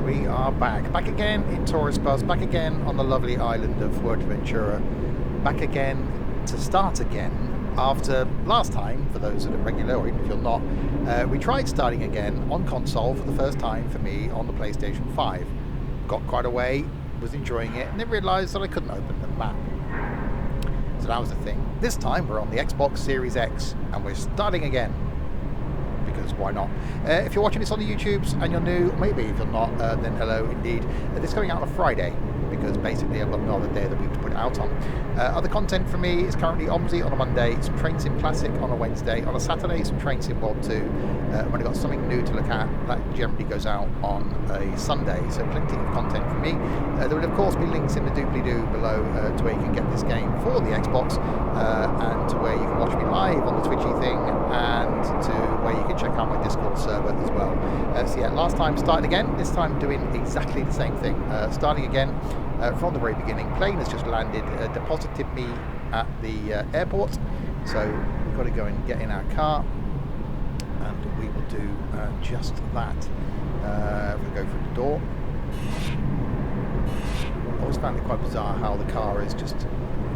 we are back. Back again in Tourist Bus, back again on the lovely island of Fuerteventura, back again to start again after last time, for those that are regular, or even if you're not, we tried starting again on console for the first time for me on the PlayStation 5. Got quite a way, was enjoying it, and then realised that I couldn't open the map. So that was the thing. This time we're on the Xbox Series X, and we're starting again. Because why not? If you're watching this on the YouTubes and you're new, maybe if you're not, then hello indeed. This is coming out on a Friday, because basically I've got another day of the week to put it out on. Other content for me is currently OMSI on a Monday, some Train Sim Classic on a Wednesday, on a Saturday some Train Sim World 2. When I've got something new to look at, that generally goes out on a Sunday, so plenty of content for me. There will of course be links in the doobly-doo below to where you can get this game for the Xbox, and to where you can watch me live on the Twitchy thing, and to where you can check out my Discord server as well. So yeah, last time started again, this time doing exactly the same thing. Starting again from the very beginning. Plane has just landed, deposited me at the airport, so we've got to go and get in our car, and we will do just that. If we go through the door. I always found it quite bizarre how the car is just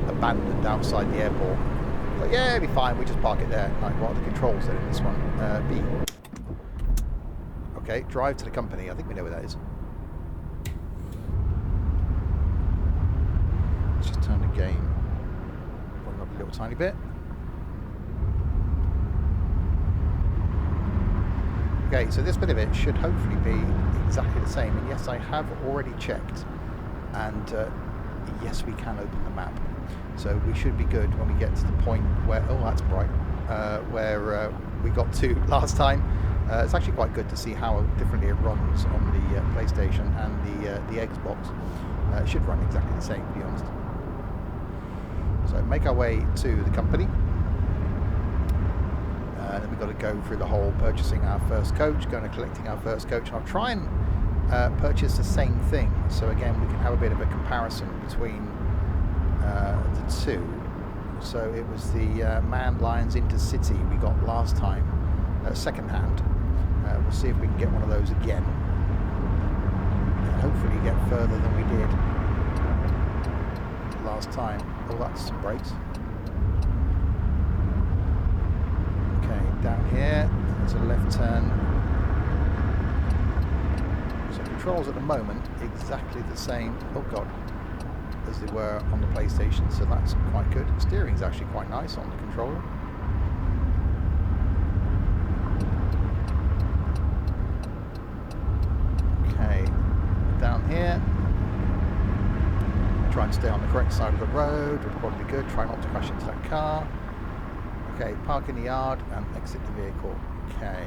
abandoned outside the airport. But yeah, it'll be fine, we just park it there. Like, what are the controls then in this one? B. Okay, drive to the company. I think we know where that is. Let's just turn the game up a little tiny bit. Okay, so this bit of it should hopefully be exactly the same. And yes, I have already checked. And yes, we can open the map. So we should be good when we get to the point where, oh, that's bright, where we got to last time. It's actually quite good to see how differently it runs on the PlayStation and the Xbox. It should run exactly the same, to be honest. So make our way to the company. Then we've got to go through the whole purchasing our first coach, going and collecting our first coach. And I'll try and purchase the same thing. So again, we can have a bit of a comparison between the two. So it was the Man Lions Intercity we got last time, second hand. We'll see if we can get one of those again, and hopefully get further than we did last time. Oh, that's some brakes. Okay, down here there's a left turn. So controls at the moment exactly the same. Oh god, as they were on the PlayStation, so that's quite good. Steering's actually quite nice on the controller. Okay, down here, try and stay on the correct side of the road would probably be good. Try not to crash into that car. Okay, park in the yard and exit the vehicle. Okay.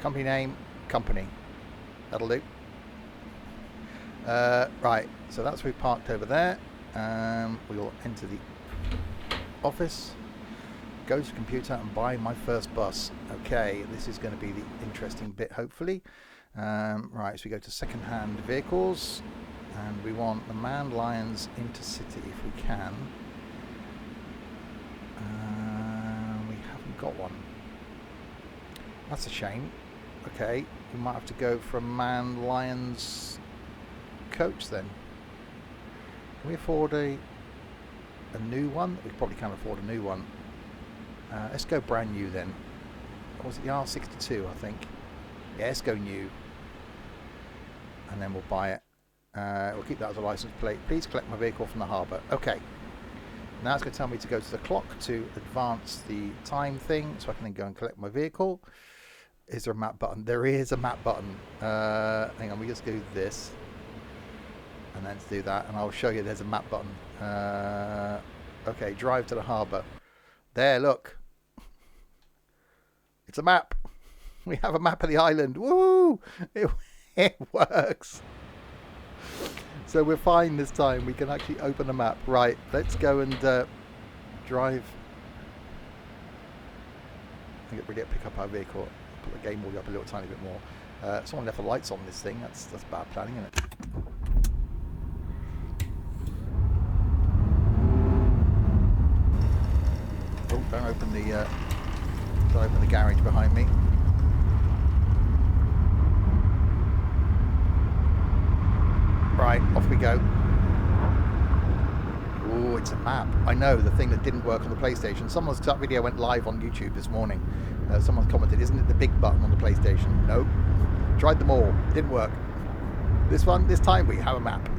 Company name, company. That'll do. Right, so that's where we parked over there. We will enter the office, go to the computer and buy my first bus. Okay, this is going to be the interesting bit, hopefully. Right, so we go to second-hand vehicles, and we want the Man Lions Intercity if we can. We haven't got one. That's a shame. Okay, we might have to go for a Man Lions coach then. Can we afford a new one? We probably can't afford a new one. Let's go brand new then. Or was it the R62, I think? Yeah, let's go new. And then we'll buy it. We'll keep that as a license plate. Please collect my vehicle from the harbour. Okay. Now it's going to tell me to go to the clock to advance the time thing, so I can then go and collect my vehicle. Is there a map button? There is a map button. Hang on, we just do this. And then to do that, and I'll show you there's a map button. Okay, drive to the harbour. There, look. It's a map. We have a map of the island. Woo! It works. So we're fine this time. We can actually open the map. Right, let's go and drive. I think we get pick up our vehicle. Put the game all up a little tiny bit more. Someone left the lights on this thing. That's bad planning, isn't it? Oh, don't open the garage behind me. it's a map. I know, the thing that didn't work on the PlayStation. That video went live on YouTube this morning. Someone's commented, isn't it the big button on the PlayStation? Nope. Tried them all. Didn't work. This time we have a map.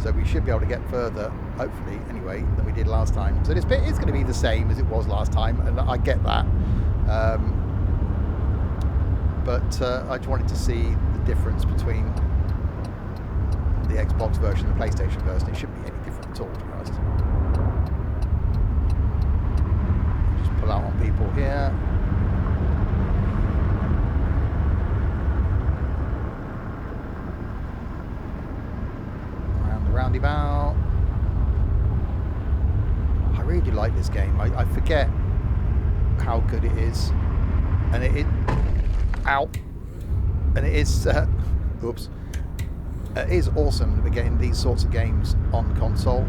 So we should be able to get further, hopefully, anyway, than we did last time. So this bit is going to be the same as it was last time, and I get that. But I just wanted to see the difference between the Xbox version and the PlayStation version. It shouldn't be any different at all, to be honest. Just pull out on people here. Around the roundabout. I really do like this game. I forget how good it is, and it is oops. It is awesome that we're getting these sorts of games on console.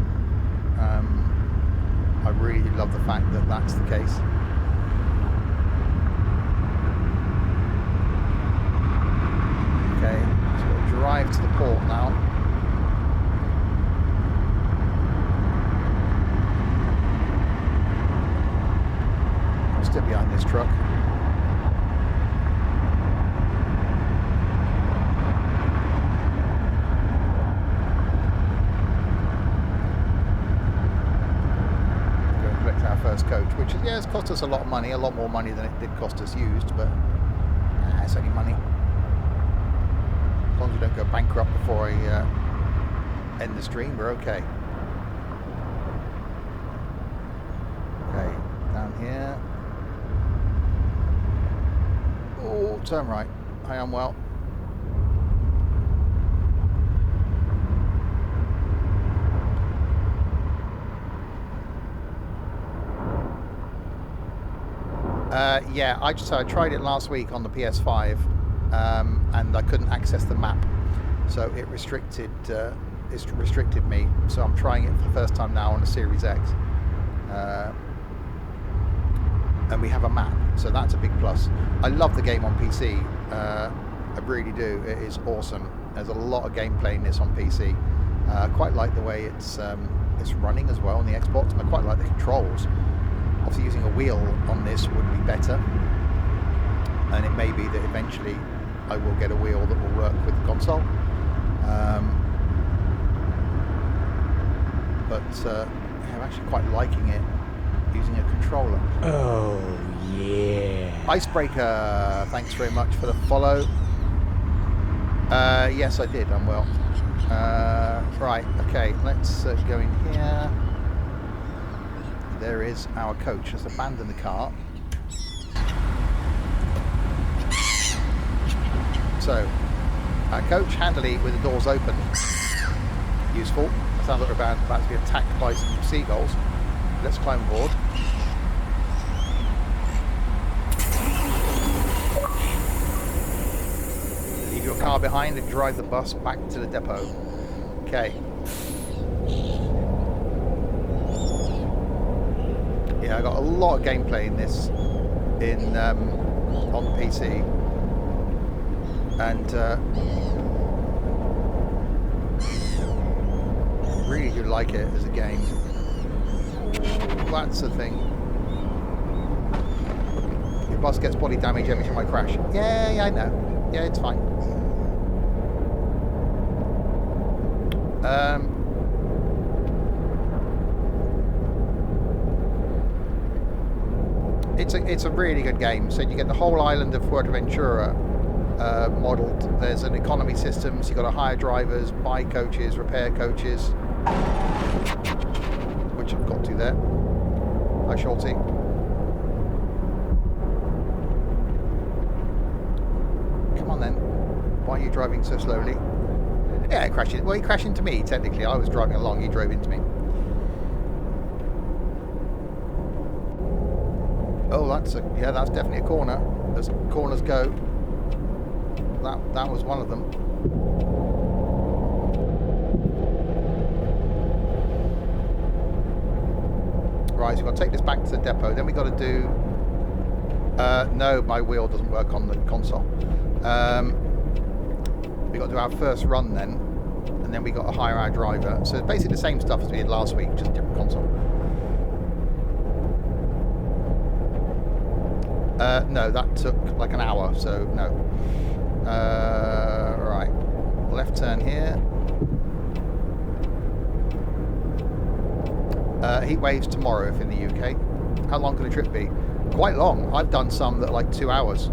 I really love the fact that that's the case. Okay, so we'll drive to the port now. I'm still behind this truck. First coach, which is, yeah, it's cost us a lot of money, a lot more money than it did cost us used, but it's only money. As long as we don't go bankrupt before I end the stream, we're okay. Okay, down here. Oh, turn right. I am well. Yeah, I tried it last week on the PS5, and I couldn't access the map, so it restricted me. So I'm trying it for the first time now on the Series X, and we have a map, so that's a big plus. I love the game on PC. I really do. It is awesome. There's a lot of gameplay in this on PC. I quite like the way it's running as well on the Xbox, and I quite like the controls. Obviously using a wheel on this would be better, and it may be that eventually I will get a wheel that will work with the console, but I'm actually quite liking it using a controller. Oh yeah. Icebreaker, thanks very much for the follow. Yes, I did. I'm well. Right, okay, let's go in here. There is our coach. Let's abandon the car. So, our coach handily with the doors open. Useful. It sounds like we're about to be attacked by some seagulls. Let's climb aboard. Leave your car behind and drive the bus back to the depot. Okay. Yeah, I got a lot of gameplay in this on the PC, and really do like it as a game. That's the thing. Your bus gets body damage every time I crash. Yeah, I know. Yeah, it's fine. It's a really good game. So you get the whole island of Fuerteventura modelled. There's an economy system, so you've got to hire drivers, buy coaches, repair coaches, which I've got to there. Hi, Schulte. Come on then. Why are you driving so slowly? Yeah, crashing. Well, he crashed into me, technically. I was driving along, he drove into me. Oh, that's definitely a corner. As corners go, that was one of them. Right, so we've got to take this back to the depot. Then we've got to do... no, my wheel doesn't work on the console. We've got to do our first run then. And and then we got to hire our driver. So it's basically the same stuff as we did last week, just different console. No, that took like an hour, so no. Right, left turn here. Heat waves tomorrow if in the UK. How long can a trip be? Quite long. I've done some that are like 2 hours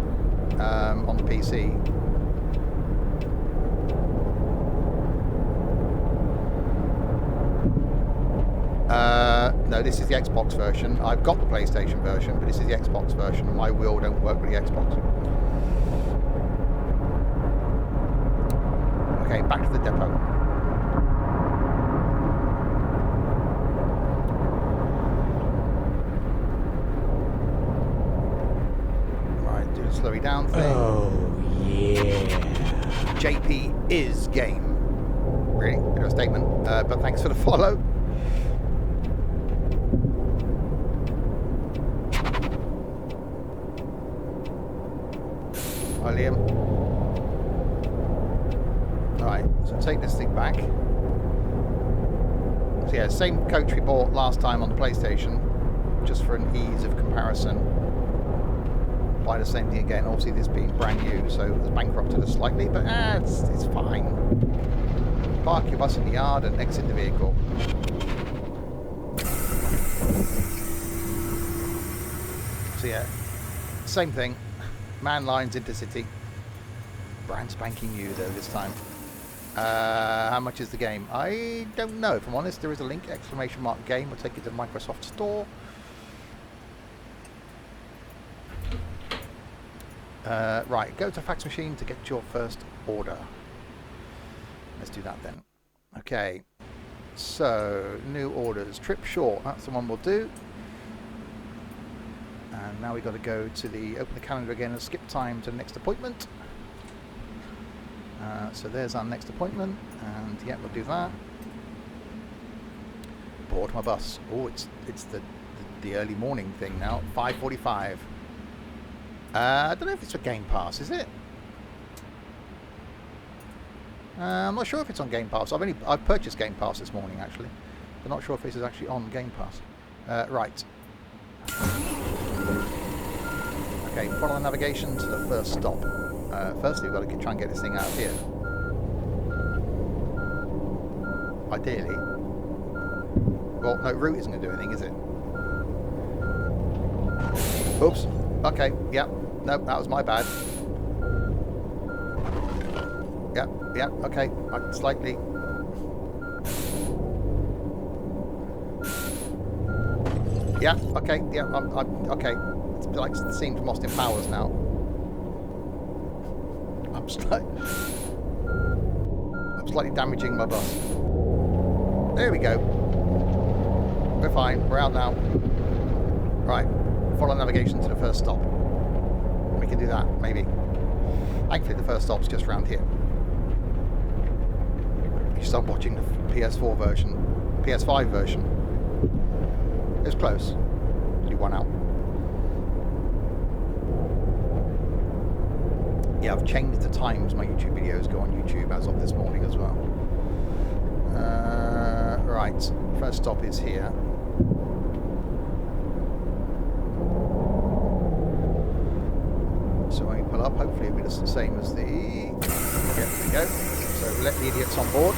on the PC. No, this is the Xbox version. I've got the PlayStation version, but this is the Xbox version, and my wheel don't work with the Xbox. Okay, back to the depot. Right, do the slowing down thing. Oh, yeah. JP is game. Really? Bit of a statement, but thanks for the follow. Hi, Liam. Alright, so take this thing back. So yeah, same coach we bought last time on the PlayStation, just for an ease of comparison. Apply the same thing again. Obviously this being brand new, so it's bankrupted us slightly, but it's fine. Park your bus in the yard and exit the vehicle. So yeah, same thing. Man lines intercity. Brand spanking new though this time. How much is the game? I don't know. If I'm honest, there is a link, ! Game. We'll take you to the Microsoft Store. Right, go to fax machine to get your first order. Let's do that then. Okay. So, new orders. Trip short. That's the one we'll do. And now we've got to go to open the calendar again and skip time to the next appointment. So there's our next appointment, and yeah, we'll do that. Board my bus. Oh, it's the early morning thing now. 5:45. I don't know if it's for Game Pass, is it? I'm not sure if it's on Game Pass. I've purchased Game Pass this morning actually, but not sure if this is actually on Game Pass. Right. Okay, follow the navigation to the first stop. Firstly, we've got to try and get this thing out of here. Ideally. Well, no, route isn't going to do anything, is it? Oops. Okay, yep. Nope, that was my bad. Yep, okay. Slightly. Yeah, okay, yeah, I'm okay. It's like the scene from Austin Powers now. I'm slightly damaging my bus. There we go. We're fine. We're out now. Right. Follow navigation to the first stop. We can do that, maybe. Thankfully, the first stop's just around here. You start watching the PS4 version, PS5 version. It was close. You won out. Yeah, I've changed the times my YouTube videos go on YouTube as of this morning as well. Right, first stop is here. So when we pull up, hopefully it'll be the same as the... Yeah, there we go. So let the idiots on board.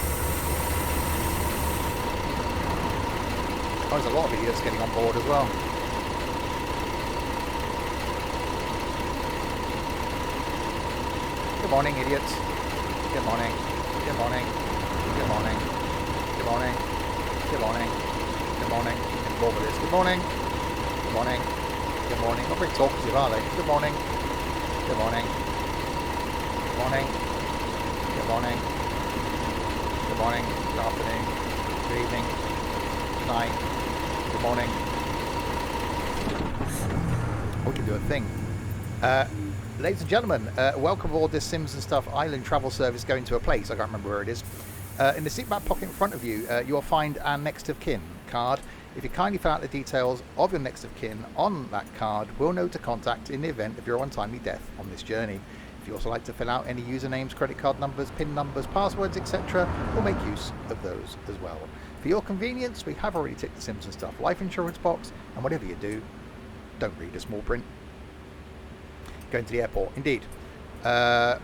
Oh, there's a lot of idiots getting on board as well. Good morning, idiots. Good morning. Good morning. Good morning. Good morning. Good morning. Good morning. Involved with this. Good morning. Good morning. Good morning. Not very talkative, are they? Good morning. Good morning. Good morning. Good morning. Good morning. Good afternoon. Good evening. Good night. Good morning. We can do a thing. Ladies and gentlemen, welcome aboard this Sims and Stuff Island travel service going to a place. I can't remember where it is. In the seat back pocket in front of you, you will find our next of kin card. If you kindly fill out the details of your next of kin on that card, we'll know to contact in the event of your untimely death on this journey. If you also like to fill out any usernames, credit card numbers, PIN numbers, passwords, etc., we'll make use of those as well. For your convenience, we have already ticked the Simpson Stuff life insurance box, and whatever you do, don't read a small print. Going to the airport, indeed. Yeah,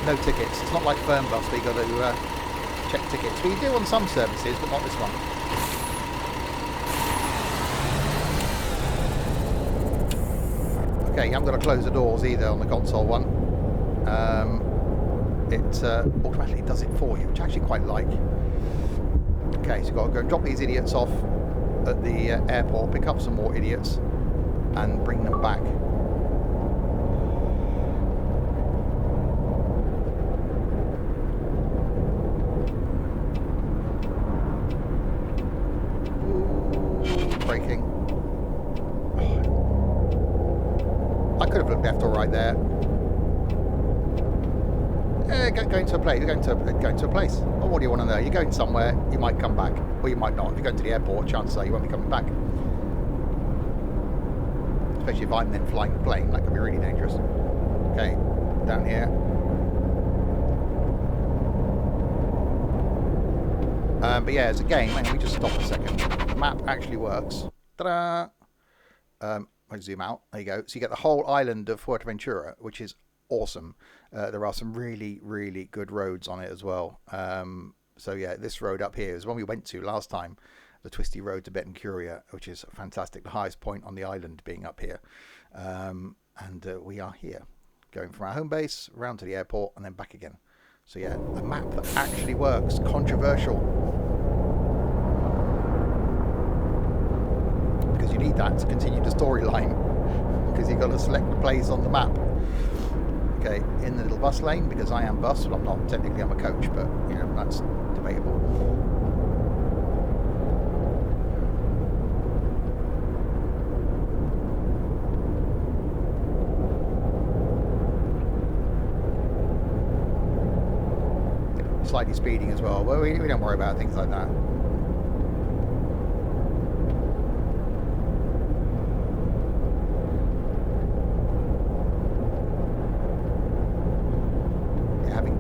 no tickets. It's not like Fernbus where you got to check tickets. We do on some services, but not this one. Okay, you haven't got to close the doors either on the console one. It automatically does it for you, which I actually quite like. Okay, so you've got to go and drop these idiots off at the airport, pick up some more idiots, and bring them back. Braking. I could have looked left or right there. Going to a place. You're going to a place. Well, what do you want to know? You're going somewhere. You might come back, or you might not. If you're going to the airport, chances are you won't be coming back. Especially if I'm then flying the plane, that could be really dangerous. Okay, down here. But yeah, as a game, let me just stop a second. The map actually works. Ta-da! I'll zoom out. There you go. So you get the whole island of Fuerteventura, which is awesome. There are some really, really good roads on it as well. So yeah, this road up here is one we went to last time, the twisty road to Betancuria, which is fantastic. The highest point on the island being up here. And we are here, going from our home base around to the airport and then back again. So yeah, a map that actually works. Controversial. Because you need that to continue the storyline. Because you've got to select the place on the map. Okay, in the little bus lane, because I am bus. Well, I'm not technically, I'm a coach, but you know, that's debatable. Slightly speeding as well. Well, we don't worry about things like that.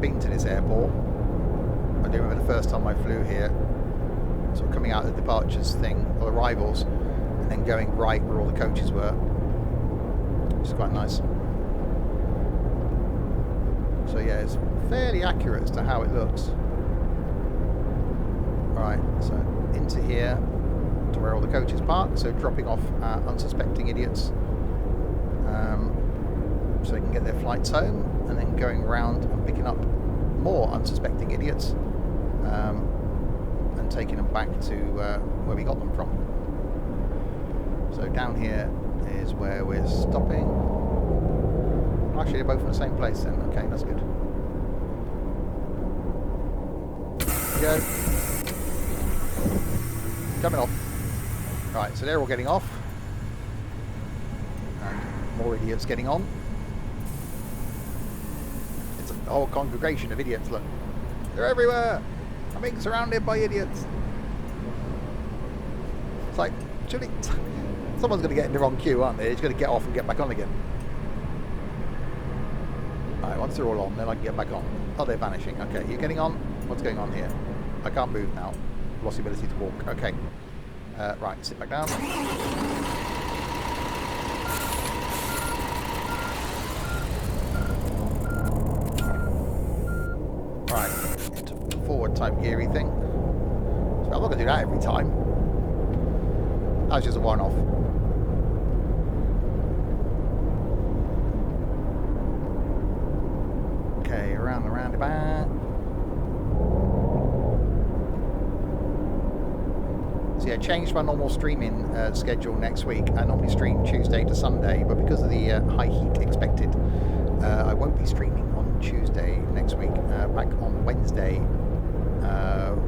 Been to this airport. I do remember the first time I flew here, sort of coming out of the departures thing, or arrivals, and then going right where all the coaches were, which is quite nice. So yeah, it's fairly accurate as to how it looks. Alright, so into here to where all the coaches park, so dropping off unsuspecting idiots so they can get their flights home, and then going around and picking up more unsuspecting idiots and taking them back to where we got them from. So down here is where we're stopping. Actually, they're both in the same place then. Okay, that's good. There we go. Coming off. Right, so they're all getting off. And more idiots getting on. It's a whole congregation of idiots, look. They're everywhere! I'm being surrounded by idiots. It's like, surely someone's going to get in the wrong queue, aren't they? They're just going to get off and get back on again. Alright, once they're all on, then I can get back on. Oh, they're vanishing. Okay, you're getting on? What's going on here? I can't move now. Lost the ability to walk. Okay. Right, sit back down. Right, into forward type geary thing. So I'm not going to do that every time. That was just a one-off. Okay, around the roundabout. So yeah, changed my normal streaming schedule next week. I normally stream Tuesday to Sunday, but because of the high heat expected, I won't be streaming on Tuesday next week. Back on Wednesday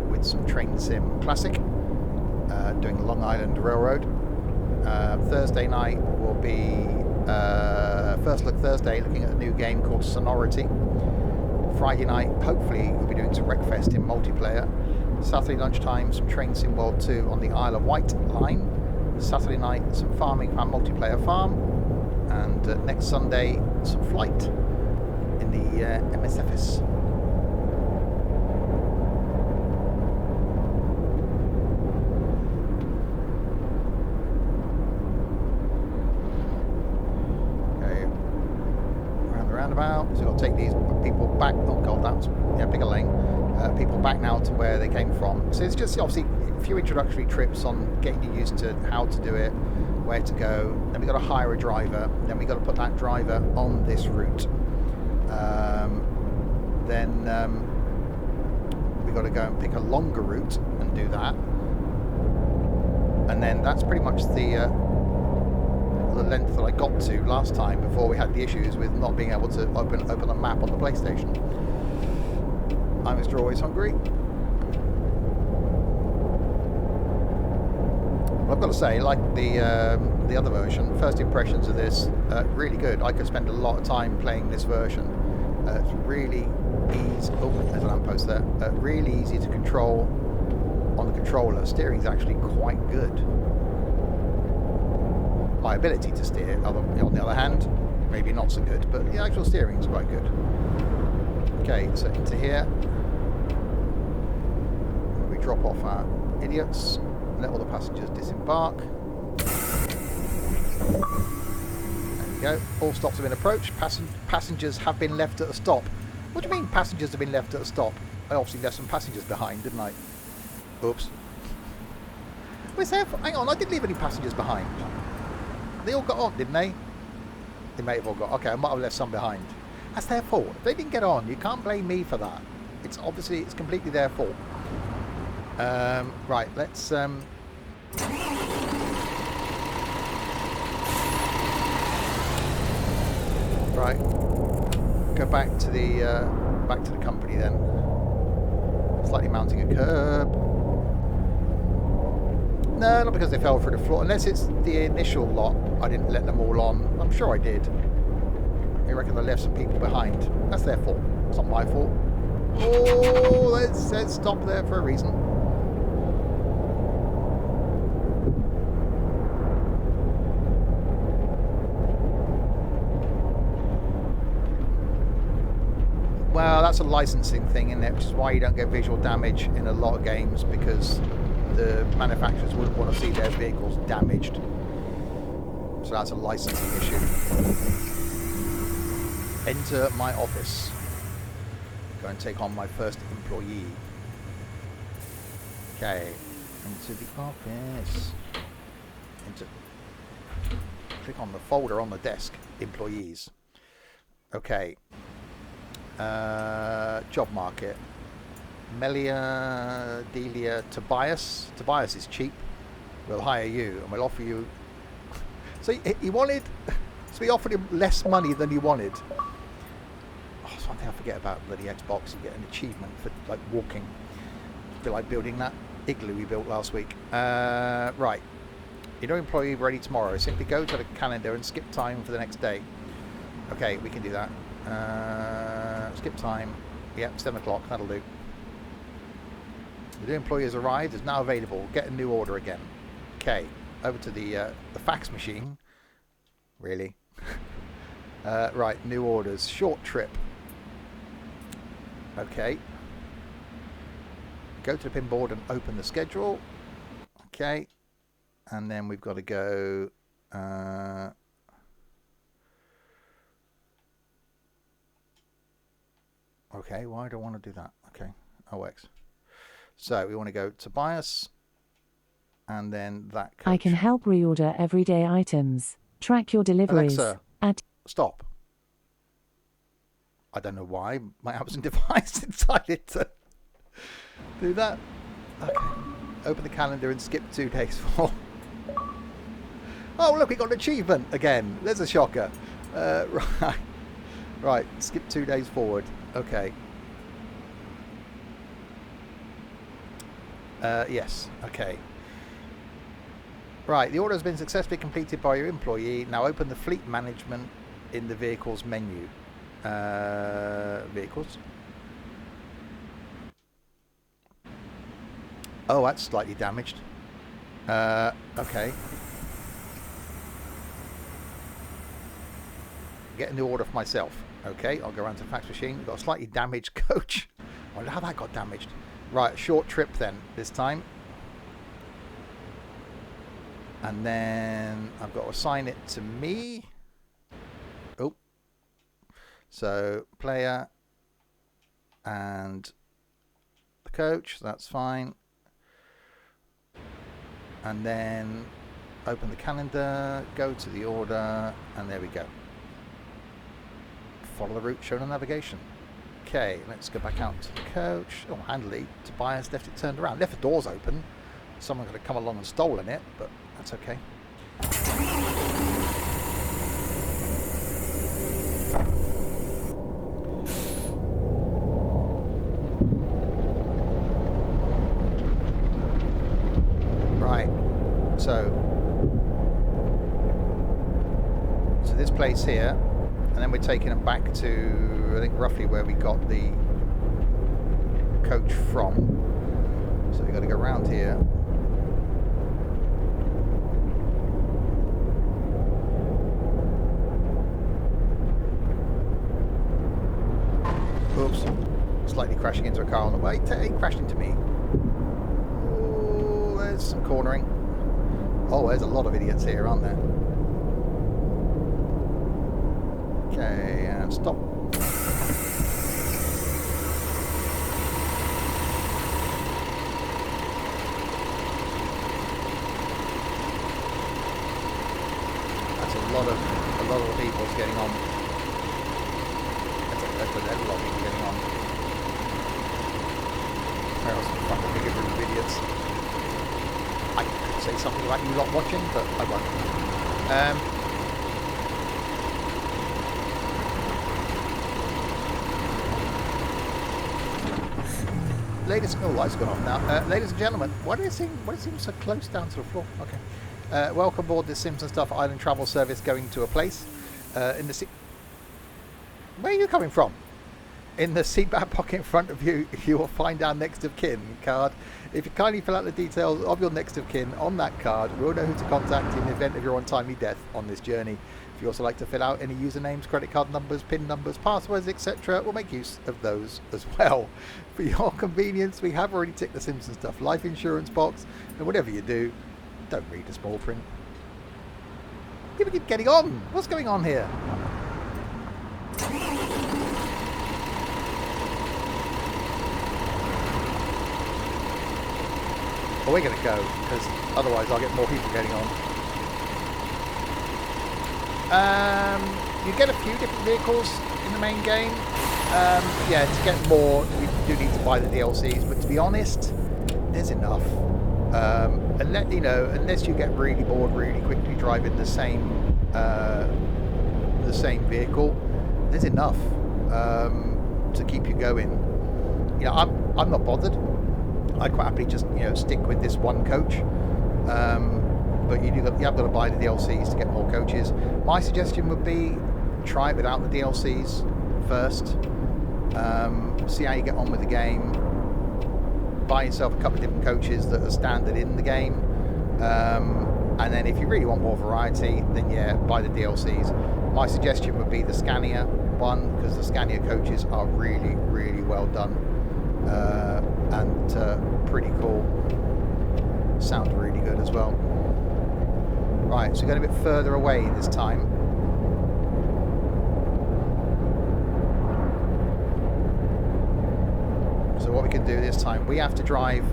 with some Train Sim Classic, doing the Long Island Railroad. Thursday night will be First Look Thursday, looking at a new game called Sonority. Friday night, hopefully, we'll be doing some Wreckfest in multiplayer. Saturday lunchtime, some Train Sim World 2 on the Isle of Wight line. Saturday night, some Farming Fan multiplayer farm. And next Sunday, some flight in the MSFS. Okay, around the roundabout. So we've got to take these people back. Oh god, that's bigger lane. People back now to where they came from. So it's just obviously a few introductory trips on getting you used to how to do it, where to go. Then we've got to hire a driver. Then we've got to put that driver on this route. Then we've got to go and pick a longer route and do that. And then that's pretty much the length that I got to last time before we had the issues with not being able to open a map on the PlayStation. I'm Mr. Always Hungry. I've got to say, like the other version, first impressions of this, really good. I could spend a lot of time playing this version. It's really easy. Oh, there's a lamppost there. Really easy to control on the controller. Steering's actually quite good. My ability to steer, on the other hand, maybe not so good, but the actual steering's quite good. Okay, so into here. We drop off our idiots. Let all the passengers disembark. There we go. All stops have been approached. Passengers have been left at a stop. What do you mean passengers have been left at a stop? I obviously left some passengers behind, didn't I? Oops. Where's there? Hang on, I didn't leave any passengers behind. They all got on, didn't they? They may have all got... Okay, I might have left some behind. That's their fault. If they didn't get on, you can't blame me for that. It's completely their fault. Right, let's right, go back to the company then. Slightly mounting a curb. No, not because they fell through the floor. Unless it's the initial lot, I didn't let them all on. I'm sure I did. I reckon they left some people behind. That's their fault. It's not my fault. Oh, let's stop there for a reason. Well, that's a licensing thing, isn't it? Which is why you don't get visual damage in a lot of games, because the manufacturers wouldn't want to see their vehicles damaged. So that's a licensing issue. Enter my office. Go and take on my first employee. Okay. Into the office. Click on the folder on the desk. Employees. Okay. Job market. Melia, Delia, Tobias. Tobias is cheap. We'll hire you and we'll offer you... So he wanted... So we offered him less money than he wanted. Oh, that's one thing I forget about bloody Xbox. You get an achievement for like walking. It's a bit like building that igloo we built last week. Right. Your new employee ready tomorrow. Simply go to the calendar and skip time for the next day. Okay, we can do that. Skip time. Yep, 7 o'clock. That'll do. The new employee has arrived. Is now available. Get a new order again. Okay. Over to the fax machine. Really? Right. New orders. Short trip. Okay. Go to the pin board and open the schedule. Okay. And then we've got to go... okay, why do I want to do that? Okay, OX. So we want to go to Tobias, and then that coach. I can help reorder everyday items. Track your deliveries. Alexa, stop. I don't know why my Amazon device decided to do that. Okay, open the calendar and skip 2 days for. Oh look, we got an achievement again. There's a shocker. Right, right. Skip 2 days forward. Okay. Yes. Okay. Right. The order has been successfully completed by your employee. Now open the fleet management in the vehicles menu. Vehicles. Oh, that's slightly damaged. Okay. getting the order for myself. Okay, I'll go around to the fax machine. We've got a slightly damaged coach. I wonder how that got damaged. Right, short trip then this time. And then I've got to assign it to me. Oh. So player and the coach, that's fine. And then open the calendar, go to the order, and there we go. Follow the route shown on navigation. Okay, let's go back out to the coach. Oh, handily, Tobias left it turned around. Left the doors open. Someone could have come along and stolen it, but that's okay. Right, so this place here, and then we're taking them back to, I think, roughly where we got the coach from. So we've got to go around here. Oops, slightly crashing into a car on the way. It crashed into me. Oh, there's some cornering. Oh, there's a lot of idiots here, aren't there? Okay, and stop. That's a lot of people getting on. That's a lot of people getting on. There are some fucking bigger group of idiots. I could say something about you lot watching, but I won't. Ladies, oh, light's gone off now. Ladies and gentlemen, why does it seem so close down to the floor? Okay. Welcome aboard the Simpson Stuff Island Travel Service going to a place in the Where are you coming from? In the seat back pocket in front of you, you will find our next of kin card. If you kindly fill out the details of your next of kin on that card, we'll know who to contact in the event of your untimely death on this journey. If you also like to fill out any usernames, credit card numbers, PIN numbers, passwords, etc., we'll make use of those as well. For your convenience, we have already ticked the Simpson Stuff life insurance box, and whatever you do, don't read the small print. People keep getting on. What's going on here? Well, we're going to go, because otherwise I'll get more people getting on. You get a few different vehicles in the main game. Yeah, to get more, you do need to buy the DLCs, but to be honest, there's enough. Unless you get really bored really quickly driving the same vehicle, there's enough to keep you going. You know, I'm not bothered. I'd quite happily just stick with this one coach, but you have got to buy the DLCs to get more coaches. My suggestion would be try it without the DLCs first, see how you get on with the game, buy yourself a couple of different coaches that are standard in the game, and then if you really want more variety, then yeah, buy the DLCs. My suggestion would be the Scania one, because the Scania coaches are really, really well done. And pretty cool. Sound really good as well. Right, so we're going a bit further away this time. So what we can do this time, we have to drive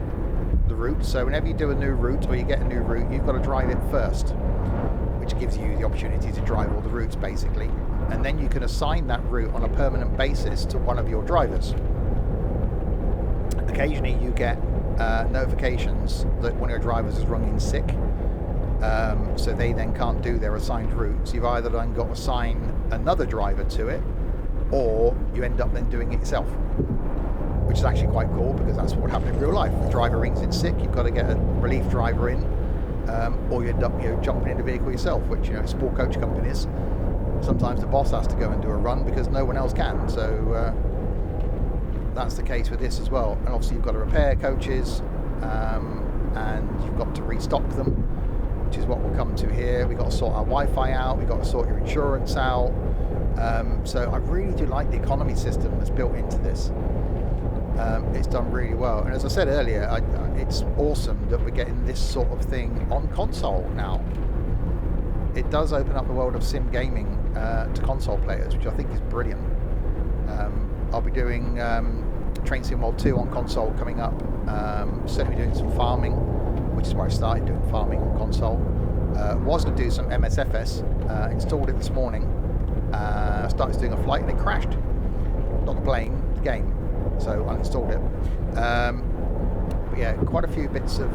the route. So whenever you do a new route or you get a new route, you've got to drive it first, which gives you the opportunity to drive all the routes basically. And then you can assign that route on a permanent basis to one of your drivers. Occasionally you get notifications that one of your drivers is rung in sick, so they then can't do their assigned route. So you've either then got to assign another driver to it, or you end up then doing it yourself, which is actually quite cool, because that's what happened in real life. The driver rings in sick, you've got to get a relief driver in, or you end up jumping in the vehicle yourself, which sport coach companies, sometimes the boss has to go and do a run because no one else can. So that's the case with this as well. And obviously you've got to repair coaches, and you've got to restock them, which is what we'll come to here. We've got to sort our Wi-Fi out, we've got to sort your insurance out, So I really do like the economy system that's built into this. It's done really well, and as I said earlier, it's awesome that we're getting this sort of thing on console now. It does open up the world of sim gaming to console players, which I think is brilliant. I'll be doing Train Sim World 2 on console coming up. Certainly doing some farming, which is where I started doing farming on console. Was going to do some MSFS, installed it this morning, started doing a flight and it crashed. Not the plane, the game. So I installed it. But yeah, quite a few bits of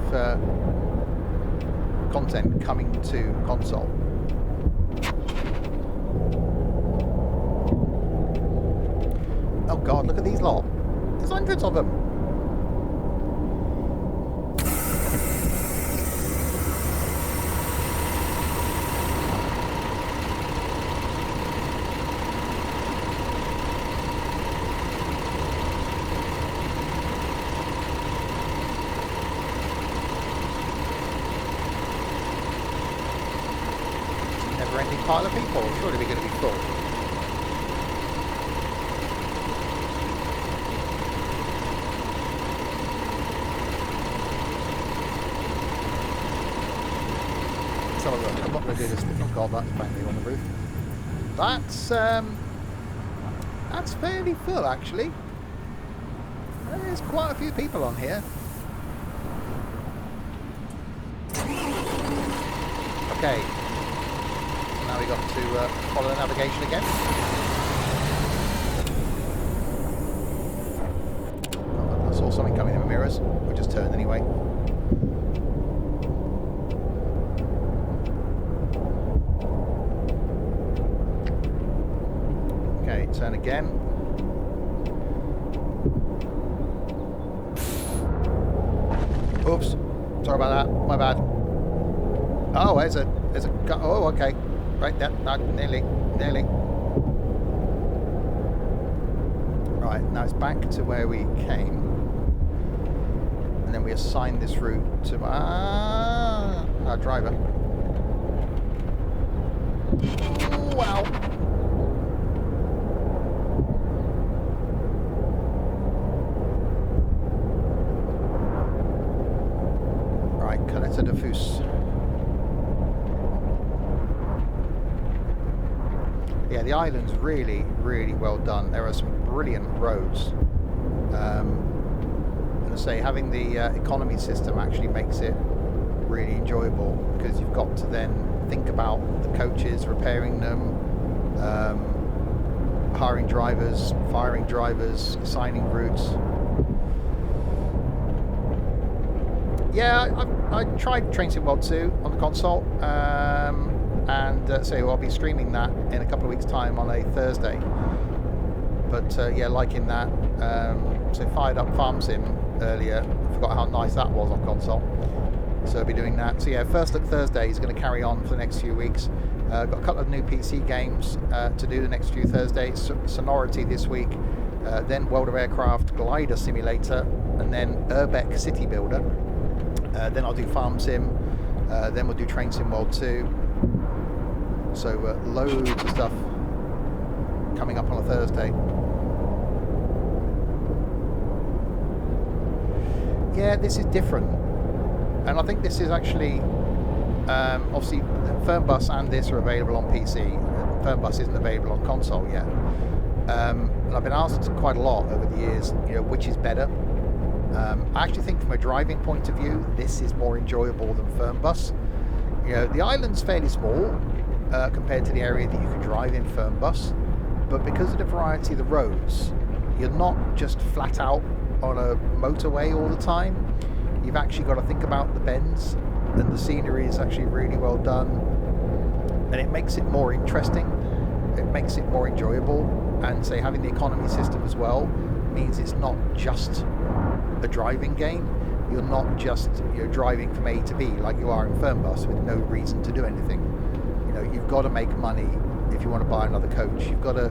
content coming to console. Oh god, look at these lot. There's hundreds of them. Never-ending pile of people. Surely we're going to be full. I'm not going to do this. Oh god, that's apparently on the roof. That's fairly full, actually. There's quite a few people on here. Okay. Now we got to follow the navigation again. Oh, I saw something coming in the mirrors. We just turned anyway. Okay, turn again. Oops. Sorry about that. My bad. Oh, there's a oh, okay. Right, that nearly. Right, now it's back to where we came, and then we assign this route to our driver. Ooh, wow. Right, Caleta de Fus. Yeah, the island's really, really well done. There are some brilliant roads. And I say, having the economy system actually makes it really enjoyable, because you've got to then think about the coaches, repairing them, hiring drivers, firing drivers, assigning routes. Yeah, I tried Train Sim World 2 on the console. And so I'll be streaming that in a couple of weeks' time on a Thursday. But yeah, liking that. So fired up Farm Sim earlier. Forgot how nice that was on console. So I'll be doing that. So yeah, First Look Thursday is going to carry on for the next few weeks. Got a couple of new PC games to do the next few Thursdays. Sonority this week, then World of Aircraft Glider Simulator, and then Urbeck City Builder. Then I'll do Farm Sim. Then we'll do Train Sim World 2. So loads of stuff coming up on a Thursday. Yeah, this is different, and I think this is actually obviously Fernbus and this are available on PC. Fernbus isn't available on console yet, and I've been asked quite a lot over the years, which is better. I actually think from a driving point of view, this is more enjoyable than Fernbus. The island's fairly small compared to the area that you can drive in Fernbus, but because of the variety of the roads, you're not just flat out on a motorway all the time. You've actually got to think about the bends, and the scenery is actually really well done, and it makes it more interesting, it makes it more enjoyable. And say having the economy system as well means it's not just a driving game. You're not just driving from A to B like you are in Fernbus with no reason to do anything. You've got to make money if you want to buy another coach. You've got to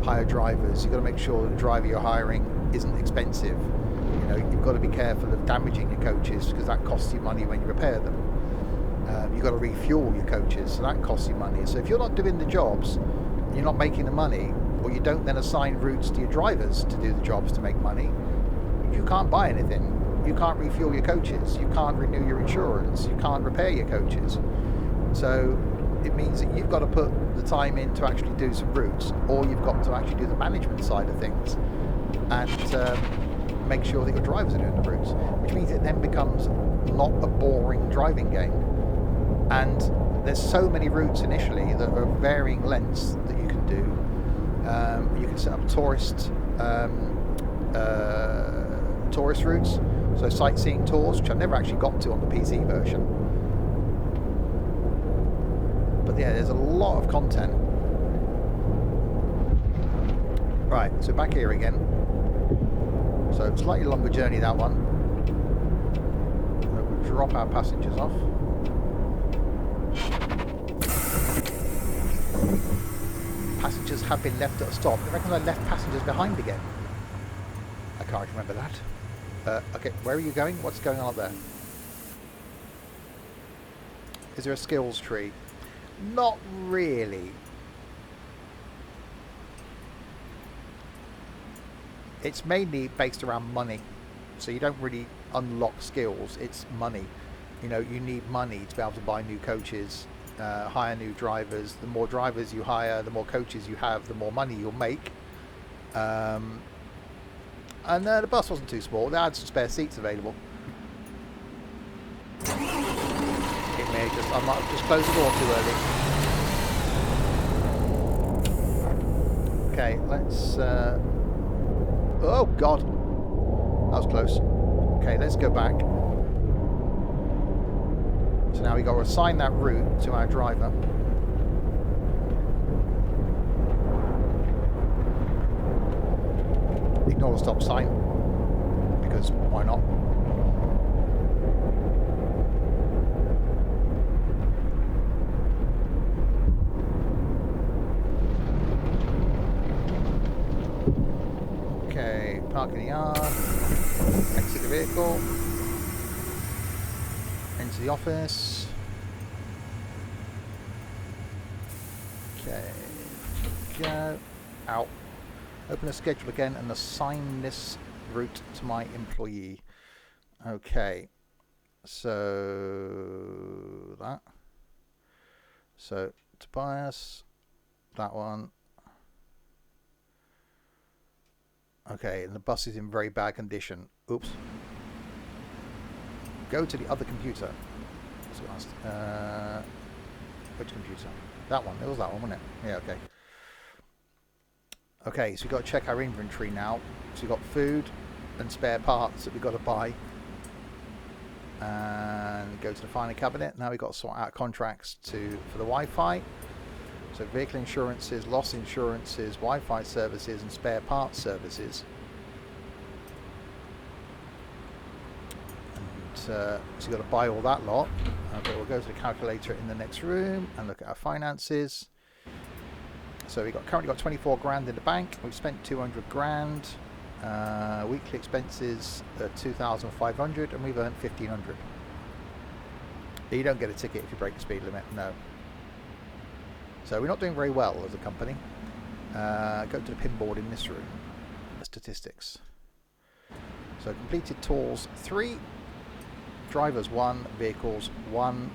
hire drivers. You've got to make sure that the driver you're hiring isn't expensive. You've got to be careful of damaging your coaches, because that costs you money when you repair them. You've got to refuel your coaches, so that costs you money. So if you're not doing the jobs, you're not making the money, or you don't then assign routes to your drivers to do the jobs to make money, you can't buy anything. You can't refuel your coaches. You can't renew your insurance. You can't repair your coaches. So it means that you've got to put the time in to actually do some routes, or you've got to actually do the management side of things and make sure that your drivers are doing the routes, which means it then becomes not a boring driving game. And there's so many routes initially that are varying lengths that you can do. You can set up tourist routes, so sightseeing tours, which I've never actually got to on the PC version. But yeah, there's a lot of content. Right, so back here again. So slightly longer journey, that one. We'll drop our passengers off. Passengers have been left at a stop. I reckon I left passengers behind again. I can't remember that. Okay, where are you going? What's going on up there? Is there a skills tree? Not really. It's mainly based around money. So you don't really unlock skills. It's money. You know, you need money to be able to buy new coaches, hire new drivers. The more drivers you hire, the more coaches you have, the more money you'll make. And the bus wasn't too small. They had some spare seats available. It may just, I might have just closed the door too early. Okay, let's... oh, God. That was close. Okay, let's go back. So now we've got to assign that route to our driver. Ignore the stop sign, because why not? Okay, park in the yard, exit the vehicle, into the office. Okay, go, out. Open a schedule again and assign this route to my employee. Okay, so that. So Tobias, that one. Okay, and the bus is in very bad condition. Oops. Go to the other computer. Which computer? That one. It was that one, wasn't it? Yeah, okay. Okay, so we've got to check our inventory now. So we've got food and spare parts that we've got to buy. And go to the final cabinet. Now we've got to sort out contracts for the Wi-Fi. So vehicle insurances, loss insurances, Wi-Fi services and spare parts services. And so you've got to buy all that lot. Okay, we'll go to the calculator in the next room and look at our finances. So we've currently got 24 grand in the bank. We've spent 200 grand. Weekly expenses are 2,500 and we've earned 1,500. You don't get a ticket if you break the speed limit, no. So we're not doing very well as a company. Go to the pin board in this room. The statistics. So completed tours 3, drivers 1, vehicles 1.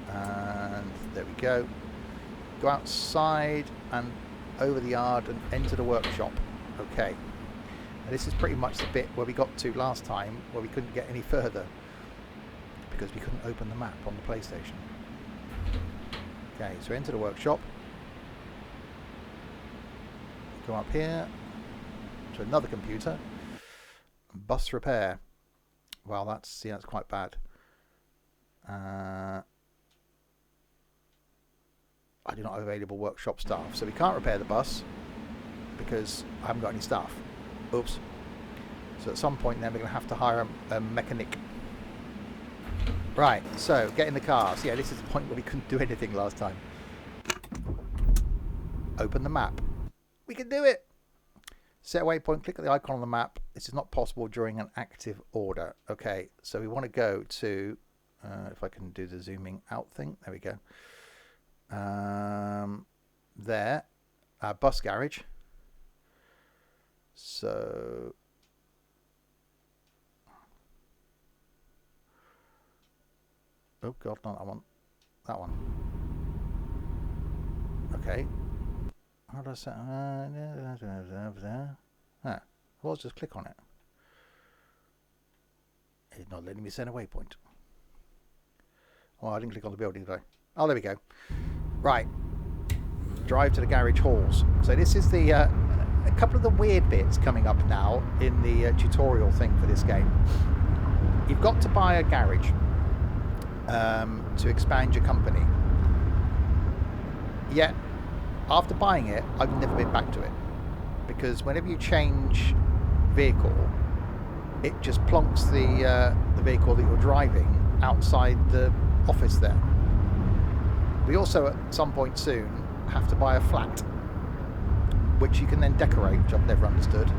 And there we go. Go outside and over the yard and enter the workshop. Okay. And this is pretty much the bit where we got to last time, where we couldn't get any further because we couldn't open the map on the PlayStation. Okay, so enter the workshop. Go up here to another computer. Bus repair. Well, that's quite bad. I do not have available workshop staff, so we can't repair the bus because I haven't got any staff. Oops. So at some point then we're going to have to hire a mechanic. Right, so get in the car. So yeah, this is the point where we couldn't do anything last time. Open the map. We can do it. Set a waypoint, click at the icon on the map. This is not possible during an active order. Okay, so we want to go to, if I can do the zooming out thing. There we go. there, our bus garage. So oh god, not that one. That one. Okay. How do I set? Well, just click on it. It's not letting me set a waypoint. Oh, I didn't click on the building, did I? Oh, there we go. Right. Drive to the garage halls. So this is the a couple of the weird bits coming up now in the tutorial thing for this game. You've got to buy a garage to expand your company. Yet, after buying it, I've never been back to it. Because whenever you change vehicle, it just plonks the vehicle that you're driving outside the office there. We also, at some point soon, have to buy a flat, which you can then decorate, which I've never understood.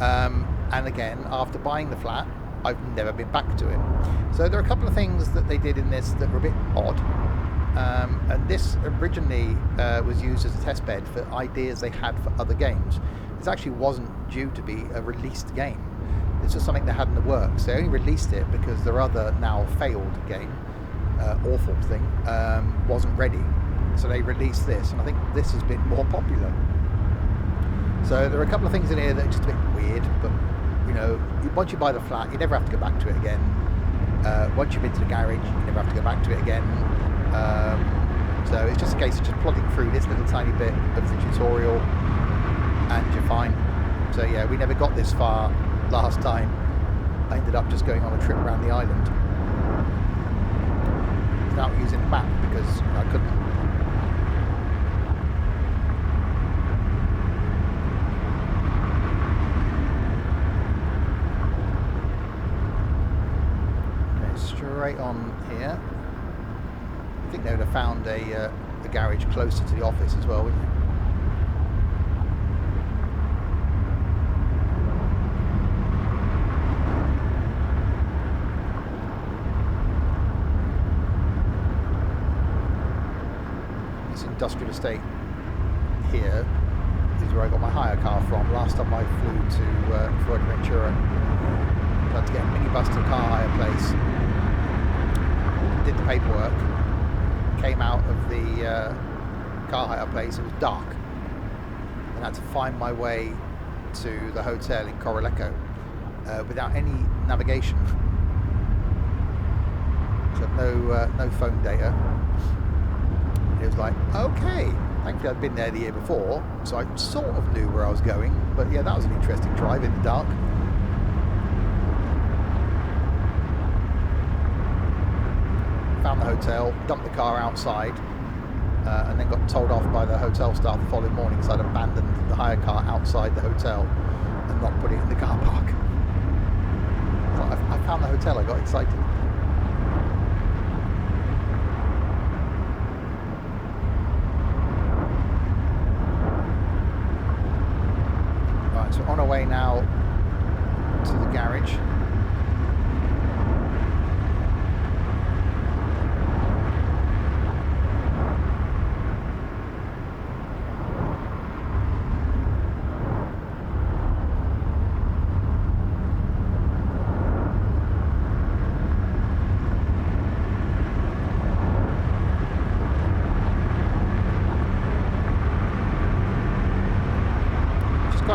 And again, after buying the flat, I've never been back to it. So there are a couple of things that they did in this that were a bit odd. And this originally was used as a test bed for ideas they had for other games. This actually wasn't due to be a released game. This was something they had in the works. They only released it because their other now failed game, awful thing, wasn't ready. So they released this, and I think this has been more popular. So there are a couple of things in here that are just a bit weird, but you know, once you buy the flat, you never have to go back to it again. Once you've been to the garage, you never have to go back to it again. So it's just a case of just plodding through this little tiny bit of the tutorial, and you're fine. So yeah, we never got this far last time. I ended up just going on a trip around the island without using the map because I couldn't. Straight on here. I think they would have found a garage closer to the office as well, wouldn't you? This industrial estate here is where I got my hire car from. Last time I flew to Fuerteventura, I had to get a minibus to a car hire place. Did the paperwork, came out of the car hire place. It was dark, and I had to find my way to the hotel in Coroleco without any navigation. So no phone data. It was like, okay, thankfully I'd been there the year before, so I sort of knew where I was going. But yeah, that was an interesting drive in the dark. Found the hotel, dumped the car outside, and then got told off by the hotel staff the following morning because I'd abandoned the hire car outside the hotel and not put it in the car park. So I found the hotel, I got excited. Right, so on our way now to the garage.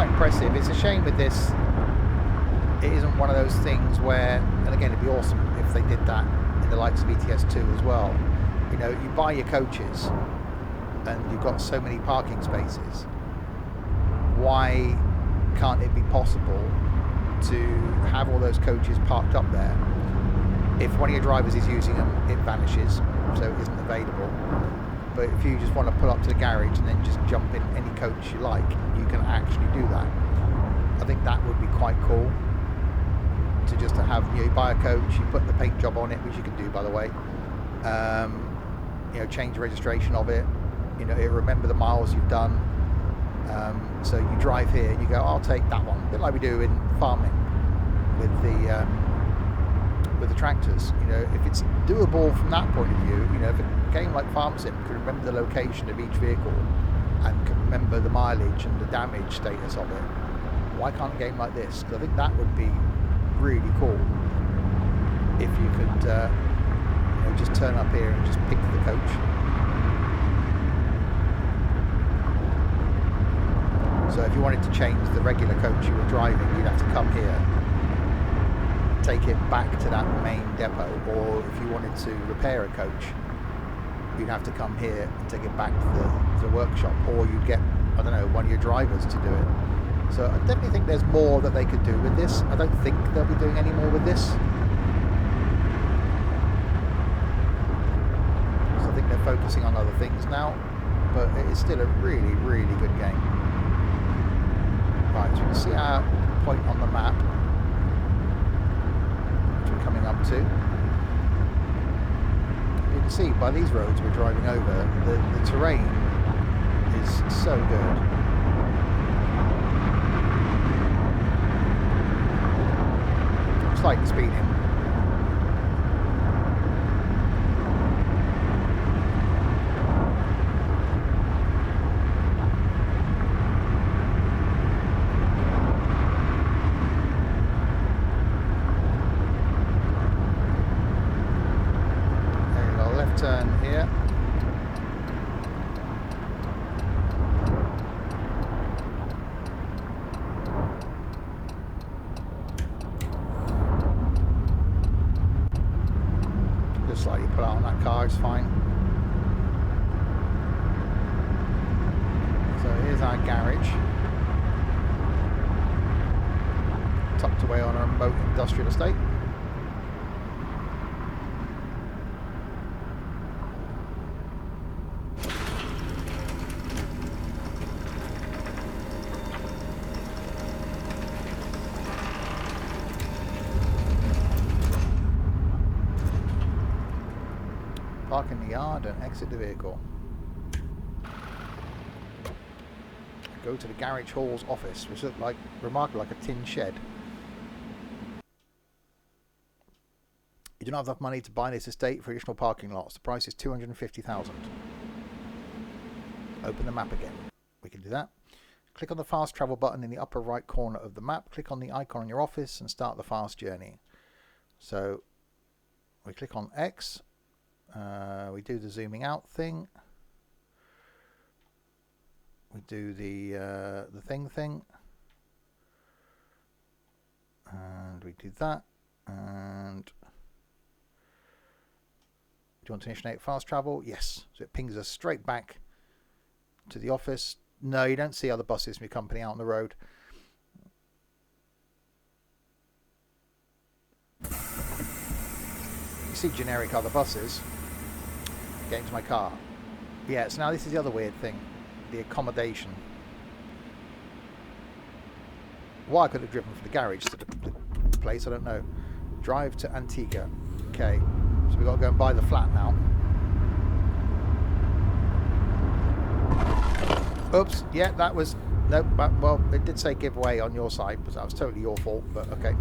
Impressive. It's a shame with this, it isn't one of those things where, and again it'd be awesome if they did that in the likes of ETS2 as well. You know, you buy your coaches and you've got so many parking spaces. Why can't it be possible to have all those coaches parked up there? If one of your drivers is using them, it vanishes, so it isn't available. But if you just want to pull up to the garage and then just jump in any coach you like, you can actually do that. I think that would be quite cool. To just to have, you know, you buy a coach, you put the paint job on it, which you can do by the way. You know, change the registration of it. You know, it'll remember the miles you've done. So you drive here and you go, I'll take that one. A bit like we do in farming with the tractors. You know, if it's doable from that point of view, you know, if a game like FarmSim could remember the location of each vehicle and can remember the mileage and the damage status of it. Why can't a game like this? Because I think that would be really cool if you could you know, just turn up here and just pick the coach. So if you wanted to change the regular coach you were driving, you'd have to come here, take it back to that main depot, or if you wanted to repair a coach, you'd have to come here and take it back to the workshop, or you'd get, I don't know, one of your drivers to do it. So I definitely think there's more that they could do with this. I don't think they'll be doing any more with this. So I think they're focusing on other things now, but it is still a really, really good game. Right, so we can see our point on the map, which we're coming up to. You can see by these roads we're driving over, the terrain is so good. Slightly speeding. Turn here. Just slightly pull out on that car is fine. So here's our garage, tucked away on a remote industrial estate. Park in the yard and exit the vehicle. Go to the garage hall's office, which looks like remarkably like a tin shed. You do not have enough money to buy this estate for additional parking lots. The price is $250,000. Open the map again. We can do that. Click on the fast travel button in the upper right corner of the map. Click on the icon on your office and start the fast journey. So we click on X. We do the zooming out thing. We do the thing, and we do that. And do you want to initiate fast travel? Yes. So it pings us straight back to the office. No, you don't see other buses from your company out on the road. You see generic other buses. Get into my car. Yeah, so now this is the other weird thing. The accommodation. Why I could have driven from the garage to the place, I don't know. Drive to Antigua. Okay, so we've got to go and buy the flat now. Oops, yeah, that was... Nope, well, it did say giveaway on your side, but that was totally your fault, but okay.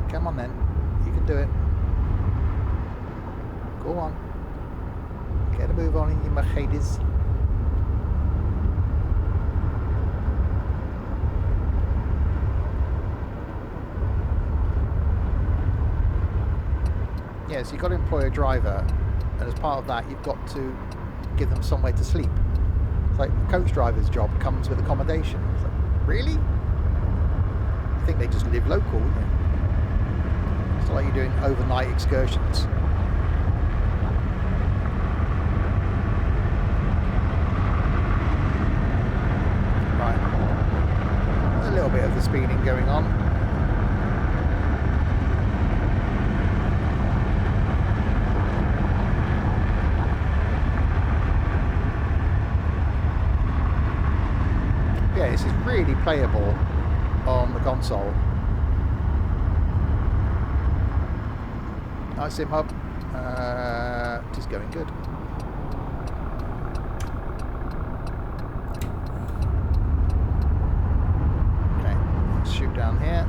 Come on then, you can do it. Go on. Get a move on in your Mercedes. Yeah, so you've got to employ a driver, and as part of that you've got to give them somewhere to sleep. It's like the coach driver's job comes with accommodation. It's like, really? I think they just live local, wouldn't you? It's not like you're doing overnight excursions. Right. There's a little bit of the speeding going on. Yeah, this is really playable on the console. Nice sim hub. It is going good. down here.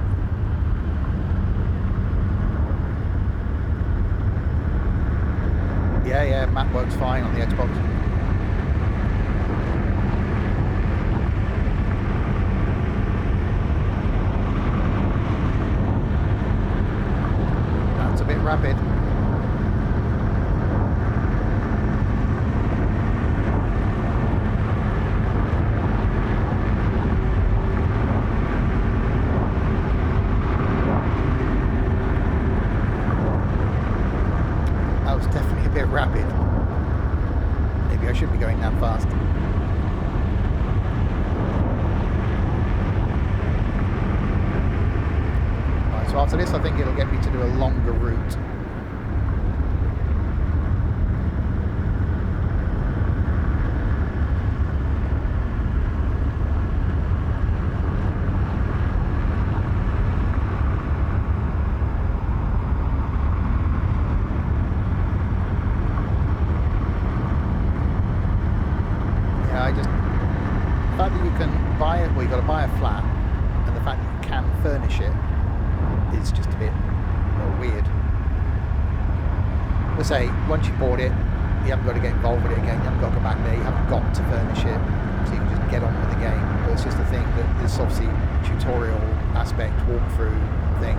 Yeah, map works fine on the Xbox. That's a bit rapid. That was definitely a bit rapid. Maybe I shouldn't be going that fast. Right, so after this I think it'll get me to do a longer route. The fact that you can buy it, well, you've got to buy a flat, and the fact that you can furnish it is just a bit weird. Let's say, once you bought it, you haven't got to get involved with it again, you haven't got to go back there, you haven't got to furnish it, so you can just get on with the game. But it's just the thing that this obviously tutorial aspect, walkthrough thing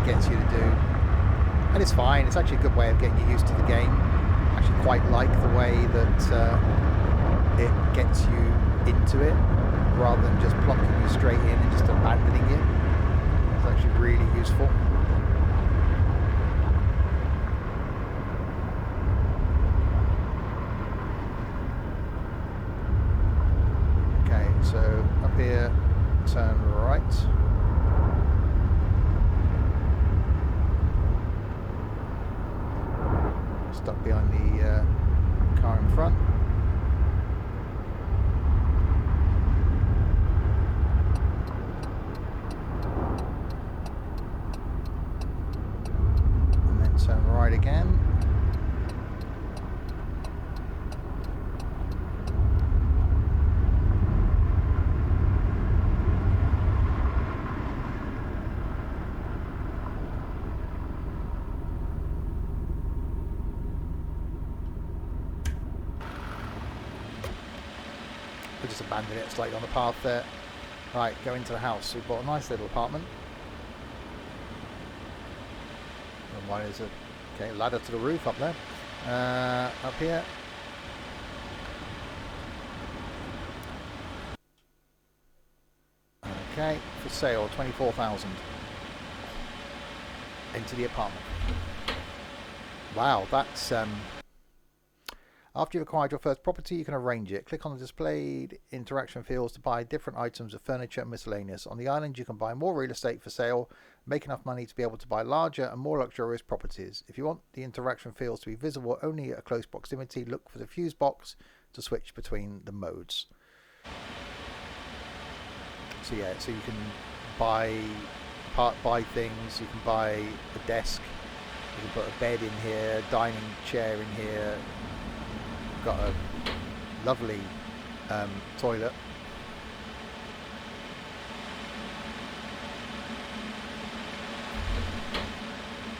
gets you to do. And it's fine, it's actually a good way of getting you used to the game. I actually quite like the way that it gets you into it rather than just plonking you straight in and just abandoning you. It's actually really useful. Okay, so up here, turn right. Stuck behind the car in front. Turn right again. We just abandoned it slightly on the path there. Right, go into the house. We bought a nice little apartment. Why is it? Okay, ladder to the roof up there. Up here. Okay, for sale, 24,000. Into the apartment. Wow, that's after you've acquired your first property, you can arrange it. Click on the displayed interaction fields to buy different items of furniture and miscellaneous. On the island, you can buy more real estate for sale, make enough money to be able to buy larger and more luxurious properties. If you want the interaction fields to be visible only at a close proximity, look for the fuse box to switch between the modes. So yeah, so you can buy things, you can buy a desk, you can put a bed in here, dining chair in here. Got a lovely toilet.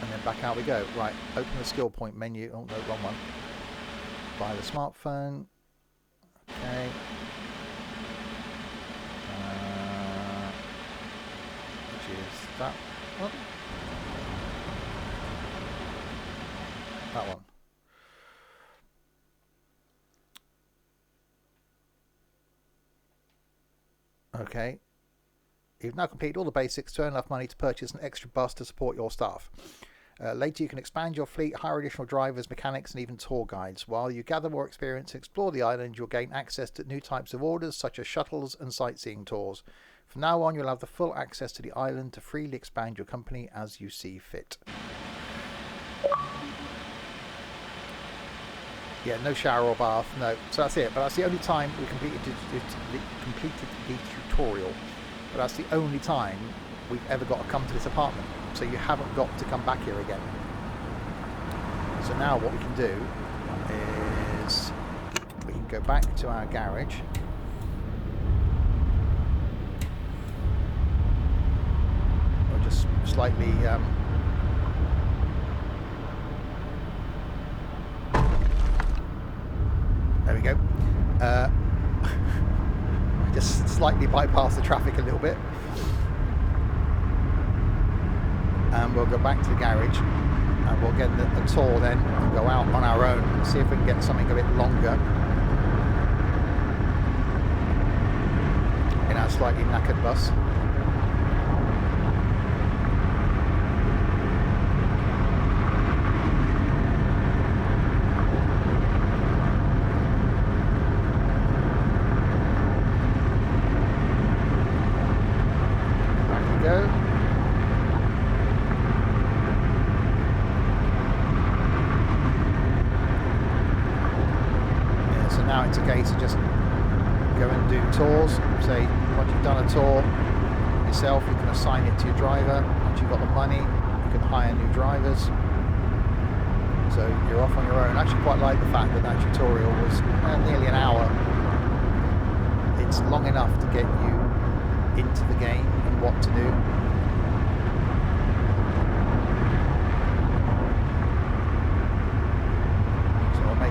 And then back out we go. Right, open the skill point menu. Oh no, wrong one. Buy the smartphone. Okay. Which is that one. That one. Okay, you've now completed all the basics to earn enough money to purchase an extra bus to support your staff. Later you can expand your fleet, hire additional drivers, mechanics and even tour guides. While you gather more experience and explore the island, you'll gain access to new types of orders such as shuttles and sightseeing tours. From now on you'll have the full access to the island to freely expand your company as you see fit. Yeah, no shower or bath, no. So that's it. But that's the only time we completed the tutorial. But that's the only time we've ever got to come to this apartment. So you haven't got to come back here again. So now what we can do is we can go back to our garage. slightly there we go. I just slightly bypassed the traffic a little bit. And we'll go back to the garage and we'll get a tour then and go out on our own and see if we can get something a bit longer in our slightly knackered bus. Back we go. Now it's a case of just go and do tours. Say once you've done a tour yourself, you can assign it to your driver. Once you've got the money, you can hire new drivers. So you're off on your own. I actually quite like the fact that that tutorial was nearly an hour. It's long enough to get you into the game and what to do.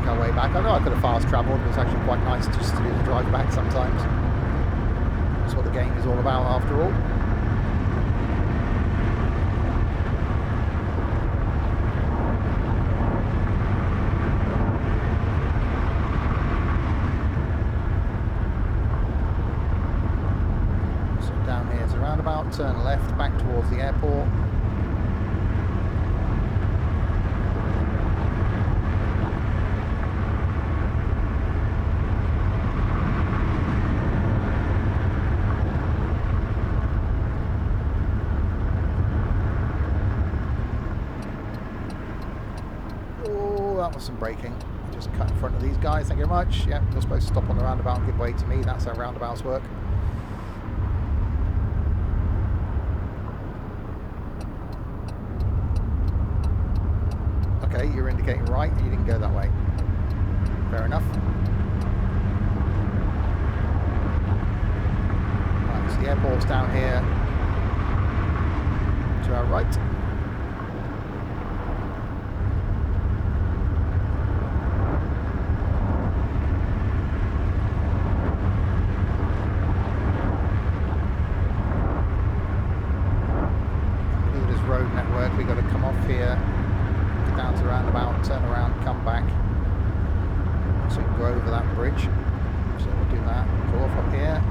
Our way back. I know I could have fast travelled, but it's actually quite nice just to do the drive back sometimes. That's what the game is all about after all. So down here is a roundabout, turn left back towards the airport. Some braking, just cut in front of these guys. Thank you very much. Yeah, you're supposed to stop on the roundabout and give way to me. That's how roundabouts work. Okay, you're indicating right. You didn't go that way. Fair enough. Right, so the airport's down here to our right. We've got to come off here, get down to the roundabout, turn around, come back, so we can go over that bridge. So we'll do that, go off up here.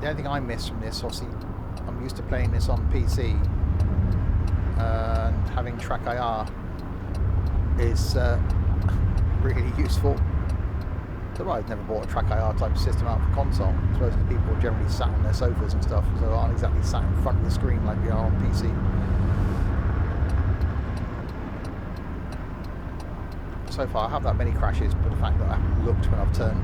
The only thing I miss from this, obviously, I'm used to playing this on PC and having Track IR is really useful. So I've never bought a Track IR type of system out for console. I suppose people generally sat on their sofas and stuff, so aren't exactly sat in front of the screen like we are on PC. So far I haven't had many crashes, but the fact that I haven't looked when I've turned.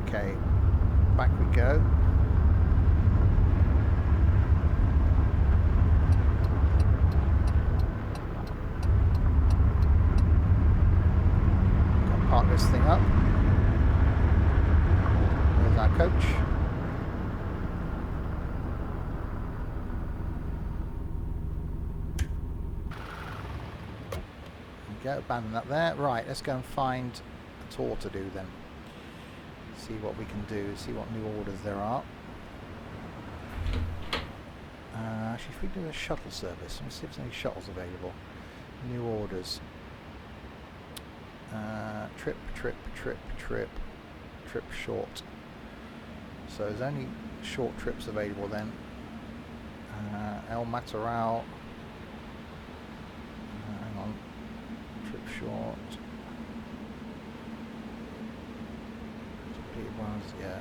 Okay, back we go. Park this thing up. There's our coach. There we go, abandon that there. Right, let's go and find a tour to do then. See what we can do, see what new orders there are. Actually, if we do a shuttle service, let's see if there's any shuttles available. New orders. Trip short. So there's only short trips available then. El Mataral. Hang on. Trip short. Completed ones, yeah.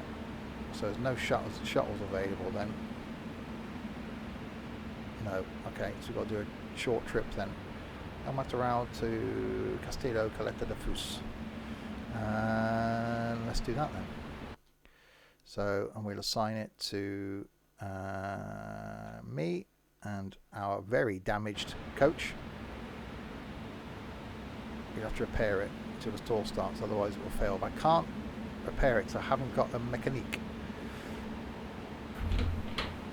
So there's no shuttles available then. No. Okay, so we've got to do a short trip then. El Mataral to Castillo Caleta de Fus. Let's do that then. So, and we'll assign it to me and our very damaged coach. You have to repair it until the store starts, otherwise it will fail. But I can't repair it because I haven't got a mechanique.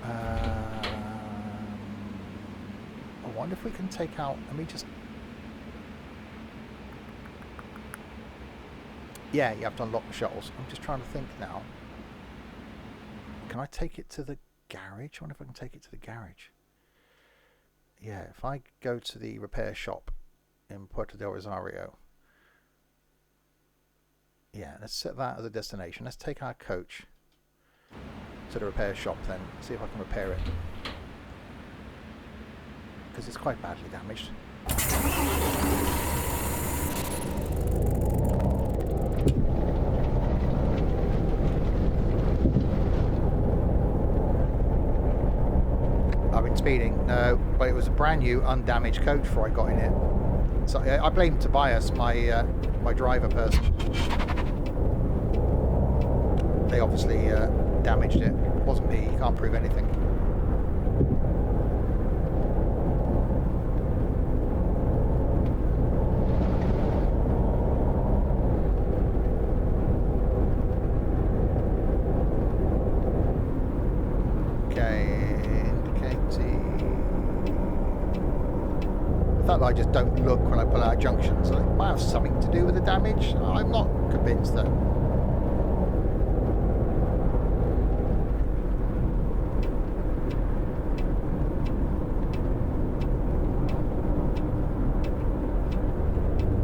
I wonder if we can take out. Let me just. Yeah, you have to unlock the shuttles. I'm just trying to think now. Can I take it to the garage? I wonder if I can take it to the garage. Yeah, if I go to the repair shop in Puerto del Rosario. Yeah, let's set that as a destination. Let's take our coach to the repair shop then. See if I can repair it. Because it's quite badly damaged. I've been speeding. No, but it was a brand new, undamaged coach before I got in it. So I blame Tobias, my my driver person. They obviously damaged it. It wasn't me. You can't prove anything. I just don't look when I pull out junctions. So it might have something to do with the damage. I'm not convinced though.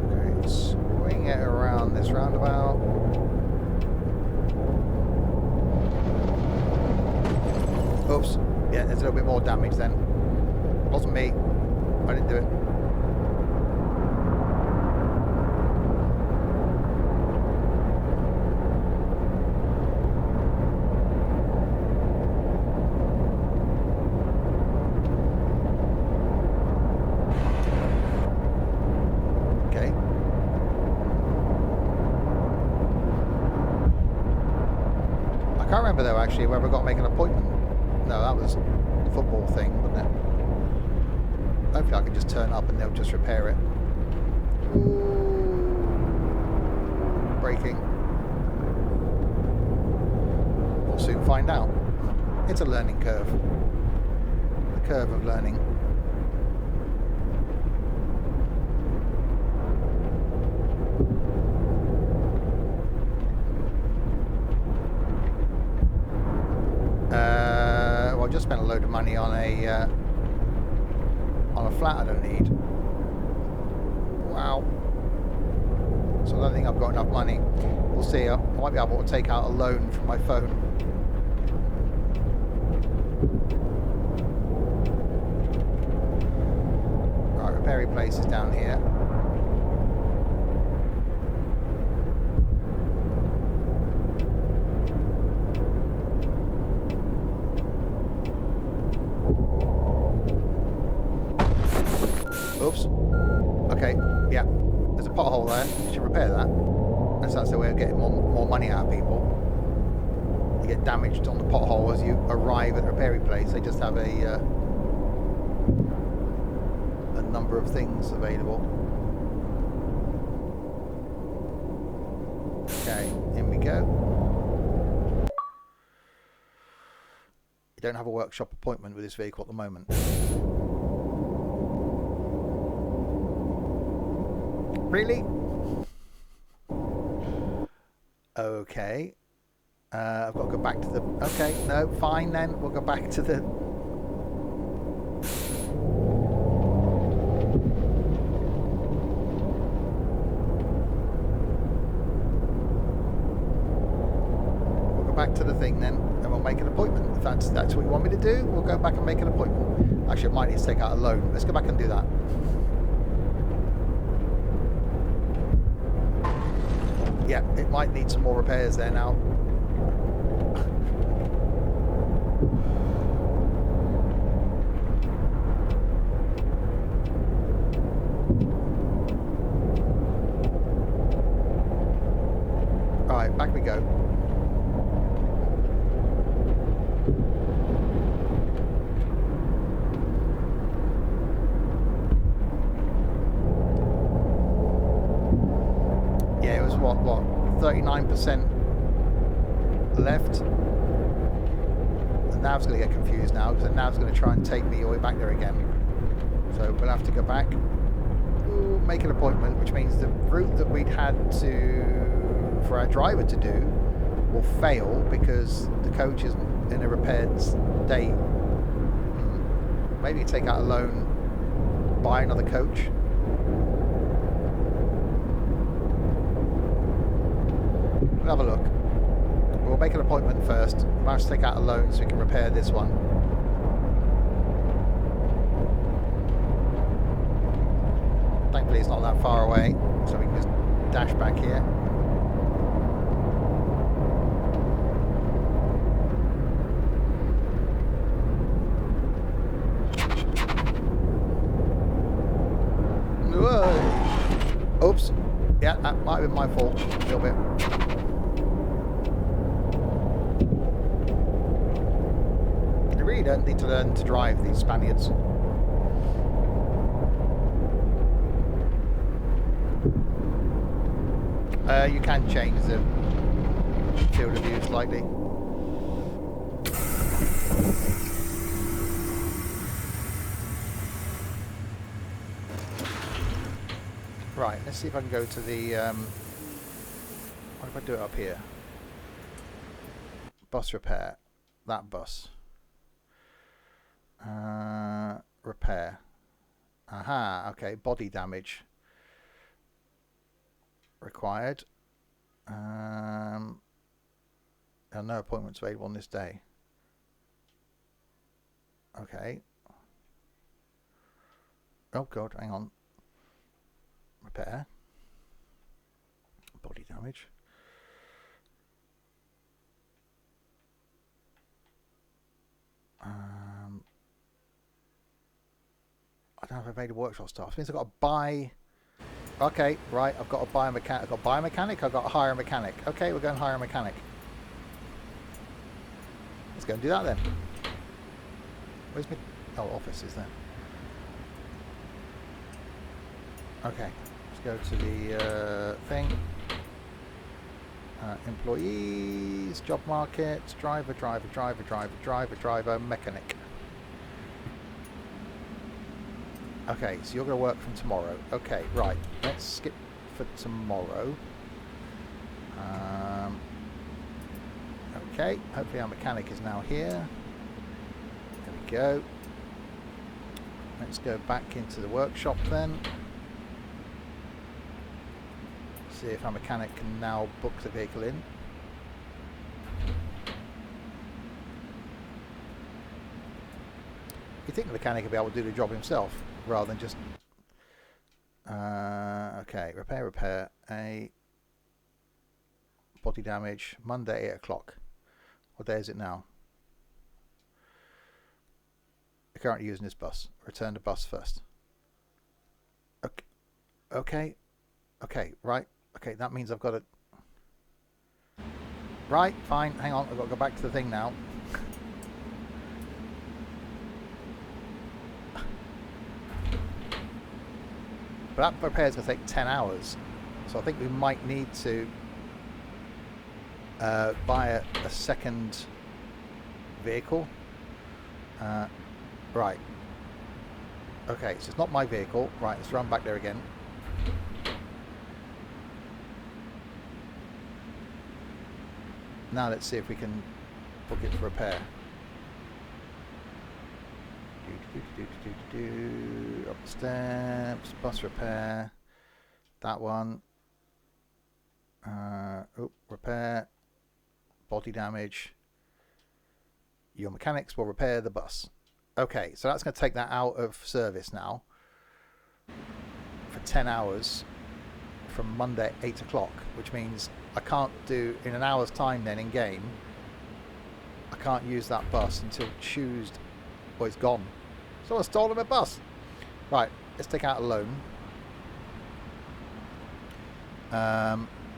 Okay, swing it around this roundabout. Oops. Yeah, there's a little bit more damage then. It wasn't me. I didn't do it. Actually, whether I got to make an appointment. No, that was a football thing, wasn't it? Hopefully I can just turn up and they'll just repair it. Ooh. Braking. We'll soon find out. It's a learning curve. The curve of learning. I just spent a load of money on a flat I don't need. Wow. So I don't think I've got enough money. We'll see. I might be able to take out a loan from my phone. Right, repair place is down here. Oops. Okay, yeah. There's a pothole there. You should repair that. That's the way of getting more money out of people. You get damaged on the pothole as you arrive at the repair place. They just have a number of things available. Okay, in we go. You don't have a workshop appointment with this vehicle at the moment. Really? Okay. I've got to go back to the... Okay, no, fine then. We'll go back to the... We'll go back to the thing then, and we'll make an appointment. If that's what you want me to do, we'll go back and make an appointment. Actually, I might need to take out a loan. Let's go back and do that. Yeah, it might need some more repairs there now. Alright, back we go. got, what, 39% left. And Nav's going to get confused now, because Nav's going to try and take me all the way back there again. So we'll have to go back. Ooh, make an appointment, which means the route that we'd had for our driver to do will fail because the coach is in a repaired state. Maybe take out a loan, buy another coach. We'll have a look. We'll make an appointment first. We'll have to take out a loan so we can repair this one. Thankfully it's not that far away, so we can just dash back here. Whoa. Oops. Yeah, that might have been my fault a little bit. You really don't need to learn to drive, these Spaniards. You can change the field of view slightly. Right, let's see if I can go to the... what if I do it up here? Bus repair. That bus. Repair. Aha, okay, body damage. Required. There are no appointments available on this day. Okay. Oh god, hang on. Repair. Body damage. I don't have available workshop staff. It means I've got to buy... Okay, right, I've got to buy a mechanic. I've got to buy a mechanic, I've got to hire a mechanic. Okay, we're going to hire a mechanic. Let's go and do that then. Where's my... Oh, office is there. Okay, let's go to the thing. Employees, job market, driver, mechanic. Okay, so you're going to work from tomorrow. Okay, right. Let's skip for tomorrow. Okay, hopefully our mechanic is now here. There we go. Let's go back into the workshop then. See if our mechanic can now book the vehicle in. You think the mechanic would be able to do the job himself rather than just okay, repair a body damage, Monday 8 o'clock. What day is it now? We're currently using this bus. Return the bus first. Okay, right. Okay, that means I've got to... Right, fine, hang on, I've got to go back to the thing now. But that repair is going to take 10 hours. So I think we might need to buy a second vehicle. Right. Okay, so it's not my vehicle. Right, let's run back there again. Now let's see if we can book it for repair. Up the steps, bus repair. That one. Repair. Body damage. Your mechanics will repair the bus. Okay, so that's going to take that out of service now for 10 hours from Monday 8 o'clock, which means I can't do, in an hour's time then in game, I can't use that bus until Tuesday. Well, it's gone. Someone stolen my bus. Right, let's take out a loan.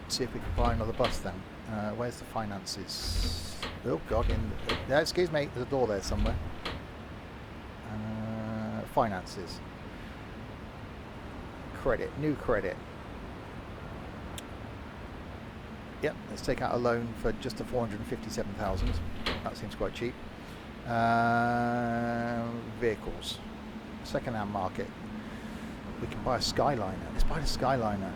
See if we can buy another bus then. Where's the finances? Oh god, excuse me, there's a door there somewhere. Finances. Credit, new credit. Yep, let's take out a loan for just the 457,000. That seems quite cheap. Vehicles. Second-hand market. We can buy a Skyliner. Let's buy the Skyliner.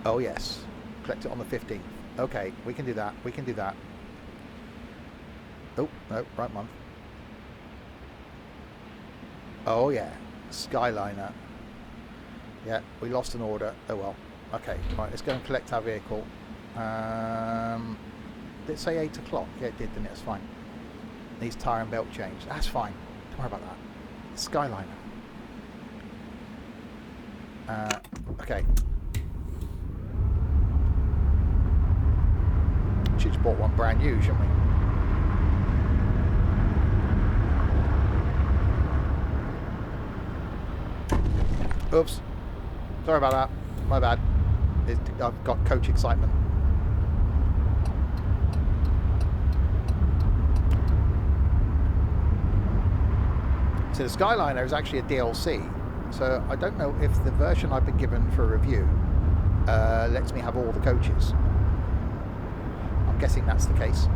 Oh yes. Collect it on the 15th. Okay, we can do that. We can do that. Oh, no, right month. Oh yeah. Skyliner. Yeah, we lost an order. Oh well. Okay, right, let's go and collect our vehicle. Did it say 8 o'clock? Yeah, it did, didn't it? That's fine. Needs tyre and belt change. That's fine. Don't worry about that. Skyliner. Okay. Should have bought one brand new, shouldn't we? Oops. Sorry about that. My bad. I've got coach excitement. So the Skyliner is actually a DLC. So I don't know if the version I've been given for review lets me have all the coaches. I'm guessing that's the case.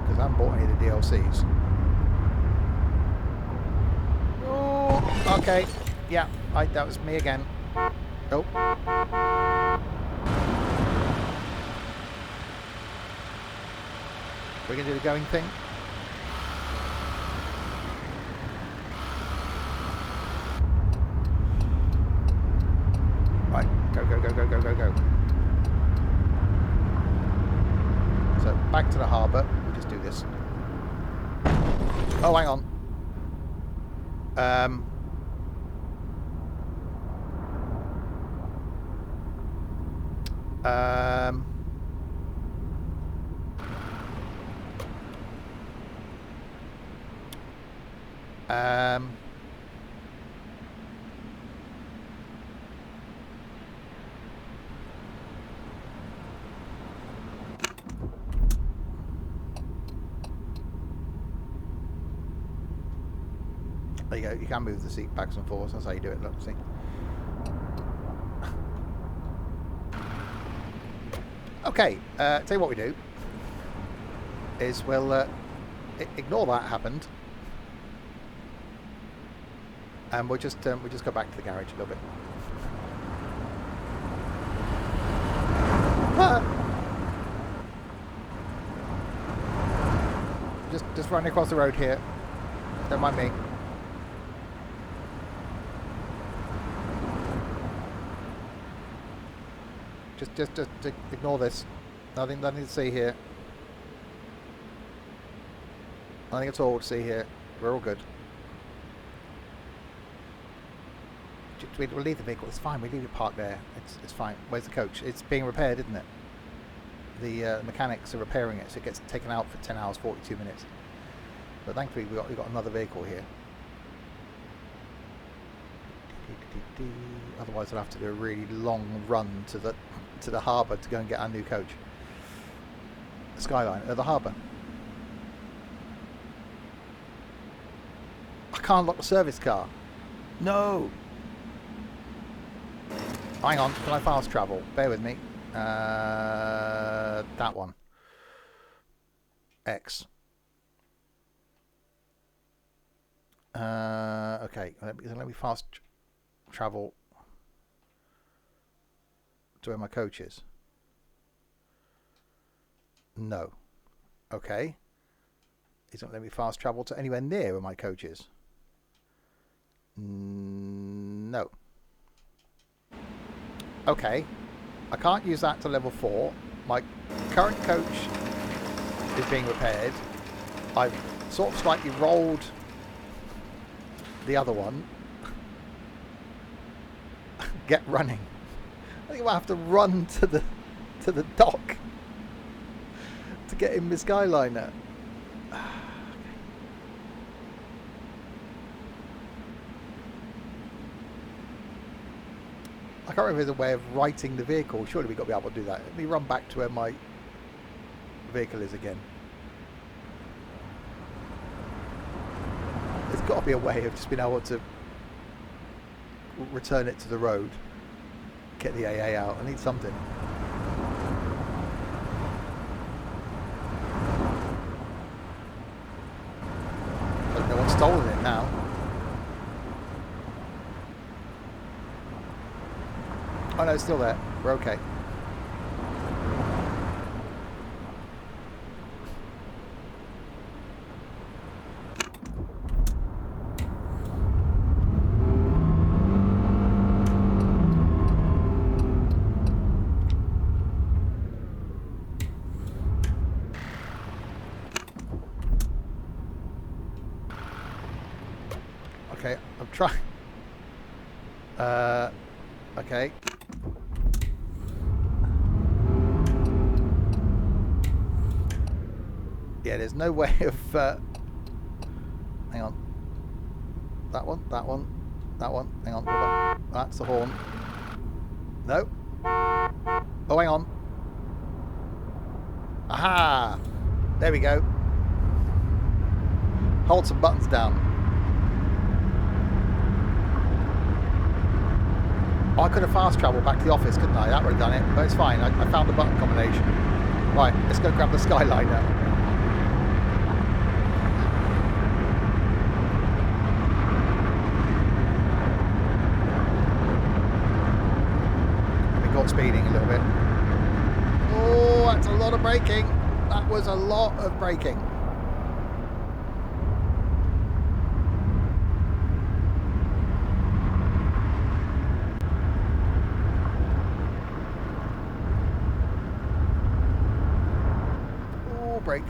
Because I haven't bought any of the DLCs. Oh, okay. Yeah, that was me again. Oh. We're going to do the going thing. Right, go, go, go, go, go, go, go. So back to the harbour. We'll just do this. Oh, hang on. There you go. You can move the seat backs and forwards. That's how you do it. Look, see. Okay. Tell you what we do is we'll ignore that happened, and we'll just go back to the garage a little bit. Just running across the road here. Don't mind me. Just ignore this. Nothing to see here. Nothing at all to see here. We're all good. We'll leave the vehicle. It's fine. We leave it parked there. It's fine. Where's the coach? It's being repaired, isn't it? The mechanics are repairing it, so it gets taken out for 10 hours 42 minutes. But thankfully we got another vehicle here. Otherwise I'll have to do a really long run to the harbour to go and get our new coach. Skyline at the harbour. I can't lock the service car. No. Hang on, can I fast travel? Bear with me. That one. X. Okay, let me fast travel to where my coach is. No. Okay. He's not letting me fast travel to anywhere near where my coach is. No. Okay. I can't use that to level 4. My current coach is being repaired. I've sort of slightly rolled the other one. Get running. I think I'll have to run to the dock to get in the Skyliner. I can't remember if there's a way of righting the vehicle. Surely we've got to be able to do that. Let me run back to where my vehicle is again. There's got to be a way of just being able to return it to the road. Get the AA out. I need something. No one's stolen it now. Oh no, it's still there. We're okay. Okay, I'm trying. Okay. Yeah, there's no way of. Hang on. That one. That one. That one. Hang on. That's the horn. No. Oh, hang on. Aha! There we go. Hold some buttons down. Oh, I could have fast travelled back to the office, couldn't I? That would have done it, but it's fine. I found the button combination. Right, let's go grab the Skyliner. We got speeding a little bit. Oh, that's a lot of braking. That was a lot of braking. Brake.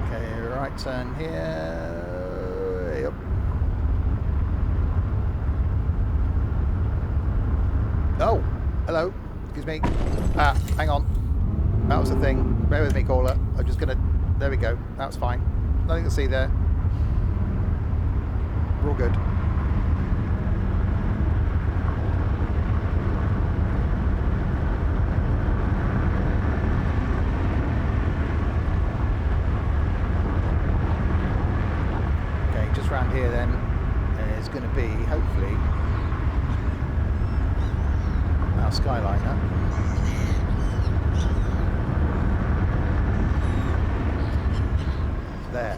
Okay, right turn here. Yep. Oh, hello. Excuse me. Ah, hang on. That was the thing. Bear with me, caller. I'm just gonna. There we go. That's fine. Nothing to see there. We're all good. Around here then there's going to be hopefully our Skyliner. There.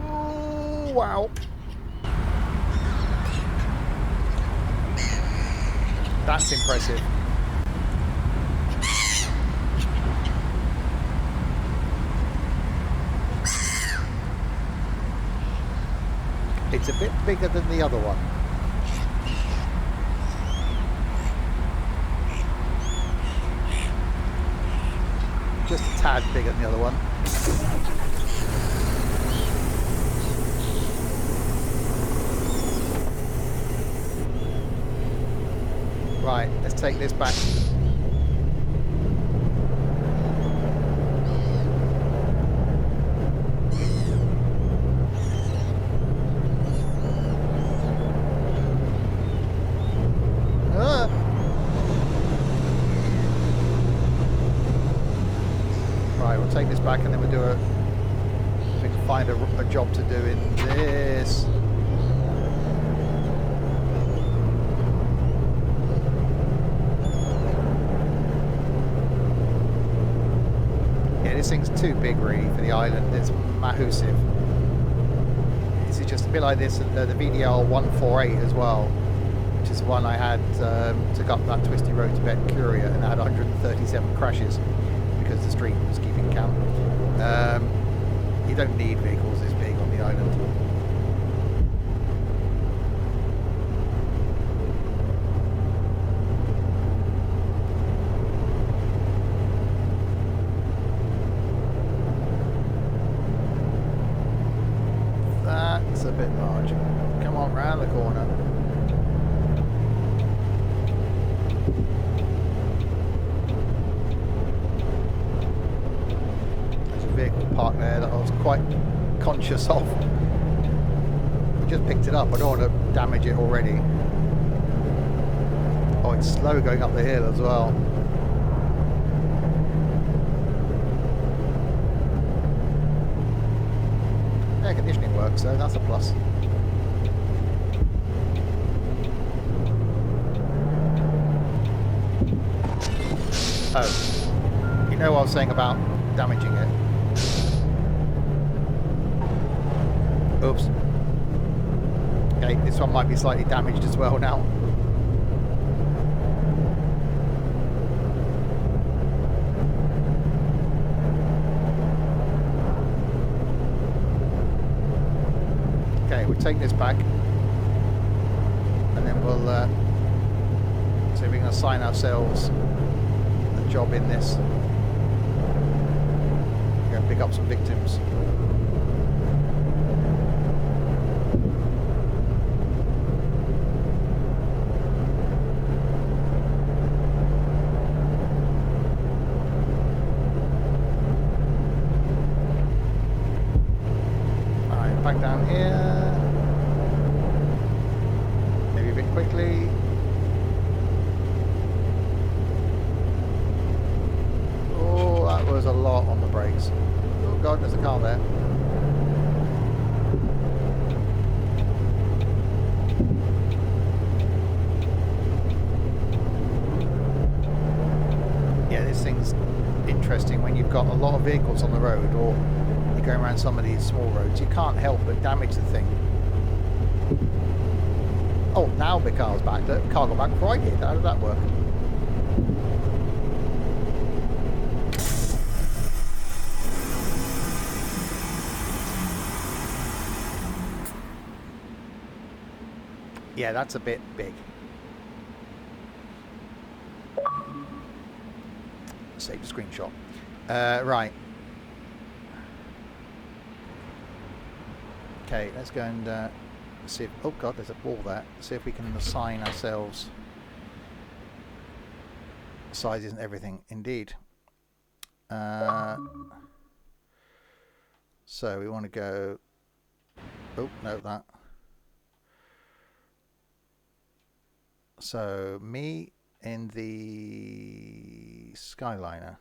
Oh, wow. That's impressive. It's a bit bigger than the other one. Just a tad bigger than the other one. Right, let's take this back. Take this back and then we'll do a. We can find a job to do in this. Yeah, this thing's too big really for the island. It's massive. This is just a bit like this. The VDL 148 as well, which is the one I had. Took up that twisty road to Betcuria and had 137 crashes. Because the street was keeping count. You don't need vehicles this big on the island. That's a bit large. Come on, round the corner. Vehicle parked there that I was quite conscious of. I just picked it up. I don't want to damage it already. Oh, it's slow going up the hill as well. works, so that's a plus. Oh, you know what I was saying about damaging it? Oops. Okay, this one might be slightly damaged as well now. Okay, we'll take this back, and then we'll see if we can assign ourselves a job in this. Go and pick up some victims. Alright, back down here. Maybe a bit quickly. Oh, that was a lot on the brakes. Oh god, there's a car there. Yeah, this thing's interesting when you've got a lot of vehicles on the road, or you're going around some of these small roads. You can't help but damage the thing. Oh, now the car's back. The car got back before I did. How did that work? Yeah, that's a bit big. Save the screenshot. Right. Okay, let's go and see if... Oh god, there's a wall there. See if we can assign ourselves... Size isn't everything, indeed. So we want to go... Oh, no, that. So, me in the Skyliner.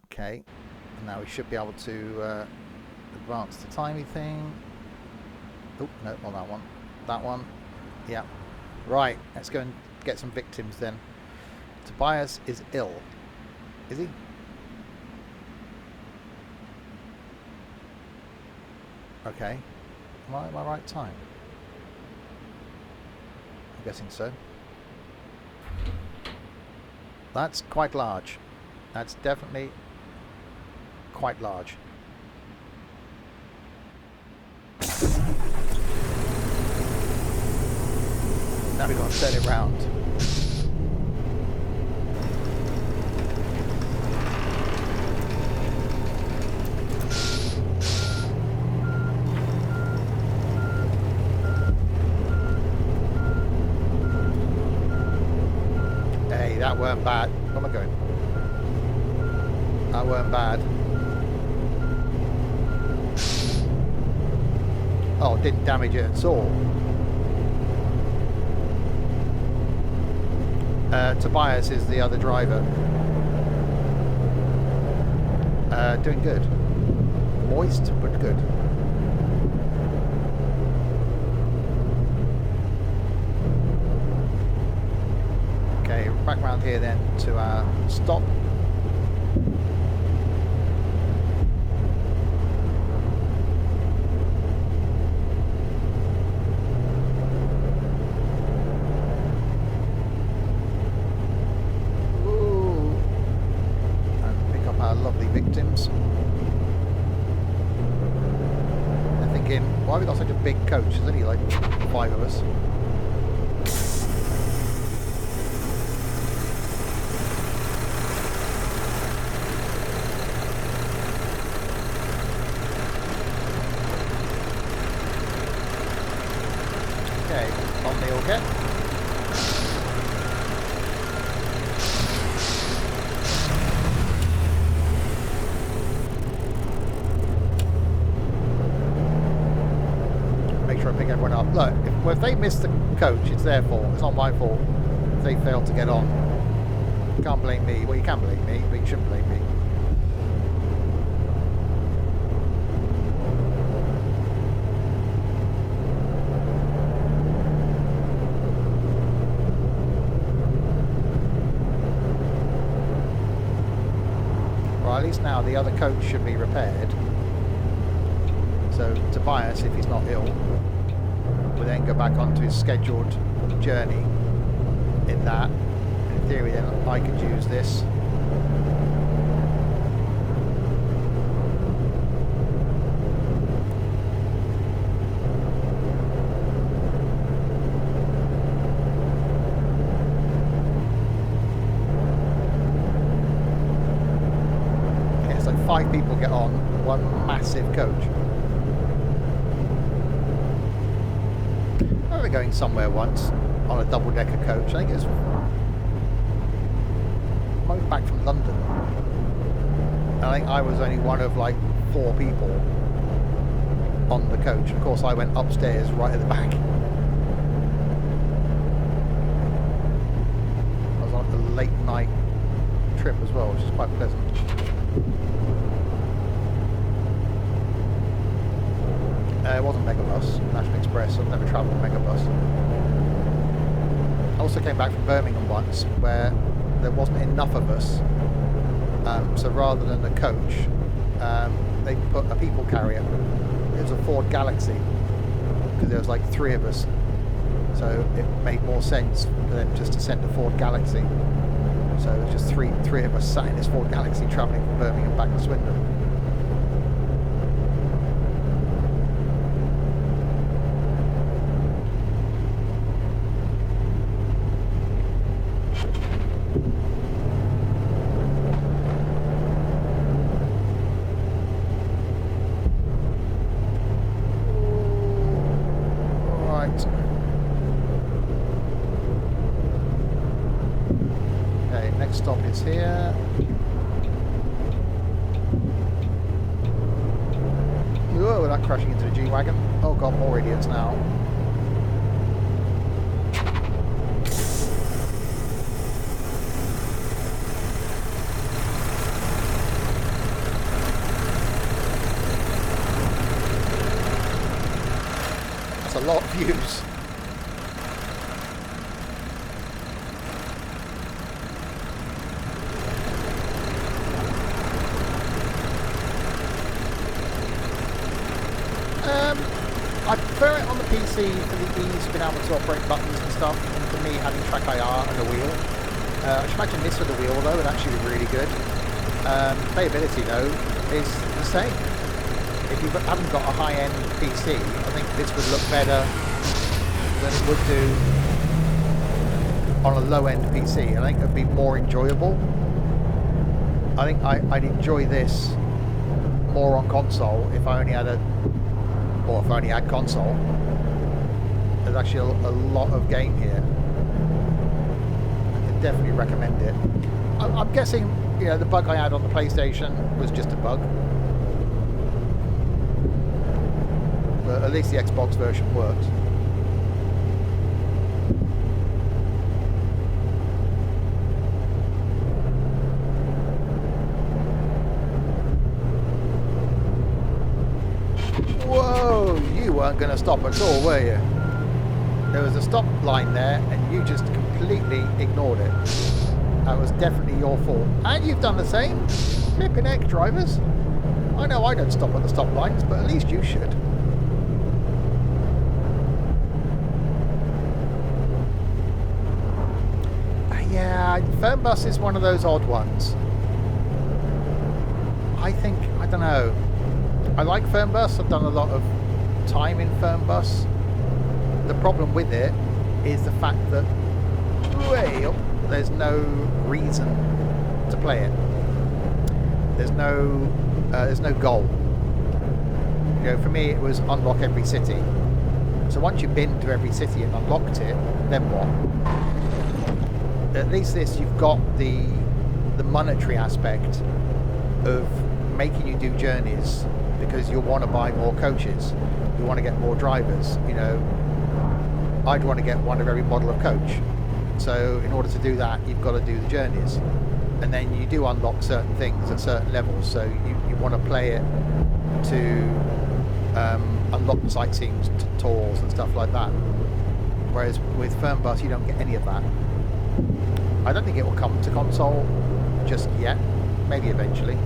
Okay, and now we should be able to advance the tiny thing. Oh, no, not that one. That one. Yeah. Right, let's go and get some victims then. Tobias is ill. Is he? Okay. Am I at my right time? I'm guessing so. That's quite large. That's definitely quite large. Now we've got to turn it round. Hey, that weren't bad. Where am I going? That weren't bad. Oh, didn't damage it at all. Tobias is the other driver. Doing good. Moist, but good. Okay, back around here then to our stop. Victims. They're thinking, why have we got such a big coach? There's only like 5 of us. Okay, on the all get. Pick everyone up. Look, if they miss the coach, it's their fault. It's not my fault if they fail to get on. You can't blame me. Well, you can blame me, but you shouldn't blame me. least now the other coach should be repaired. So Tobias, if he's not ill, will then go back onto his scheduled journey in that. In theory then I could use this. Yeah, so 5 people get on one massive coach. I remember going somewhere once on a double-decker coach. I think it was back from London. And I think I was only one of like 4 people on the coach. Of course, I went upstairs right at the back. I was on a late night trip as well, which is quite pleasant. It wasn't Megabus, National Express. I've never travelled with Megabus. I also came back from Birmingham once where there wasn't enough of us, so rather than a coach, they put a people carrier. It was a Ford Galaxy because there was like 3 of us, so it made more sense for them just to send a Ford Galaxy. So it was just three of us sat in this Ford Galaxy travelling from Birmingham back to Swindon. Stop is here. Whoa, we're not crashing into the G-Wagon. Oh god, more idiots now. That's a lot of views. I prefer it on the PC for the ease of being able to operate buttons and stuff, and for me having track IR and a wheel. I should imagine this with a wheel though would actually be really good. Playability though is the same. If you haven't got a high-end PC, I think this would look better than it would do on a low-end PC. I think it would be more enjoyable. I think I'd enjoy this more on console if I only had or if I only had console. There's actually a lot of game here. I can definitely recommend it. I'm guessing, you know, the bug I had on the PlayStation was just a bug. But at least the Xbox version worked. Whoa, you weren't going to stop at all, were you? There was a stop line there and you just completely ignored it. That was definitely your fault. And you've done the same. Flipping heck, drivers. I know I don't stop at the stop lines, but at least you should. Yeah, Fernbus is one of those odd ones. I don't know. I like Fernbus. I've done a lot of time in Fernbus. The problem with it is the fact that there's no reason to play it. There's no goal. You know, for me it was unlock every city. So once you've been to every city and unlocked it, then what? At least this, you've got the monetary aspect of making you do journeys because you'll want to buy more coaches, you want to get more drivers. You know, I'd want to get one of every model of coach. So in order to do that, you've got to do the journeys, and then you do unlock certain things at certain levels. So you want to play it to unlock the sightseeing tours and stuff like that. Whereas with Fernbus, you don't get any of that. I don't think it will come to console just yet. Maybe eventually.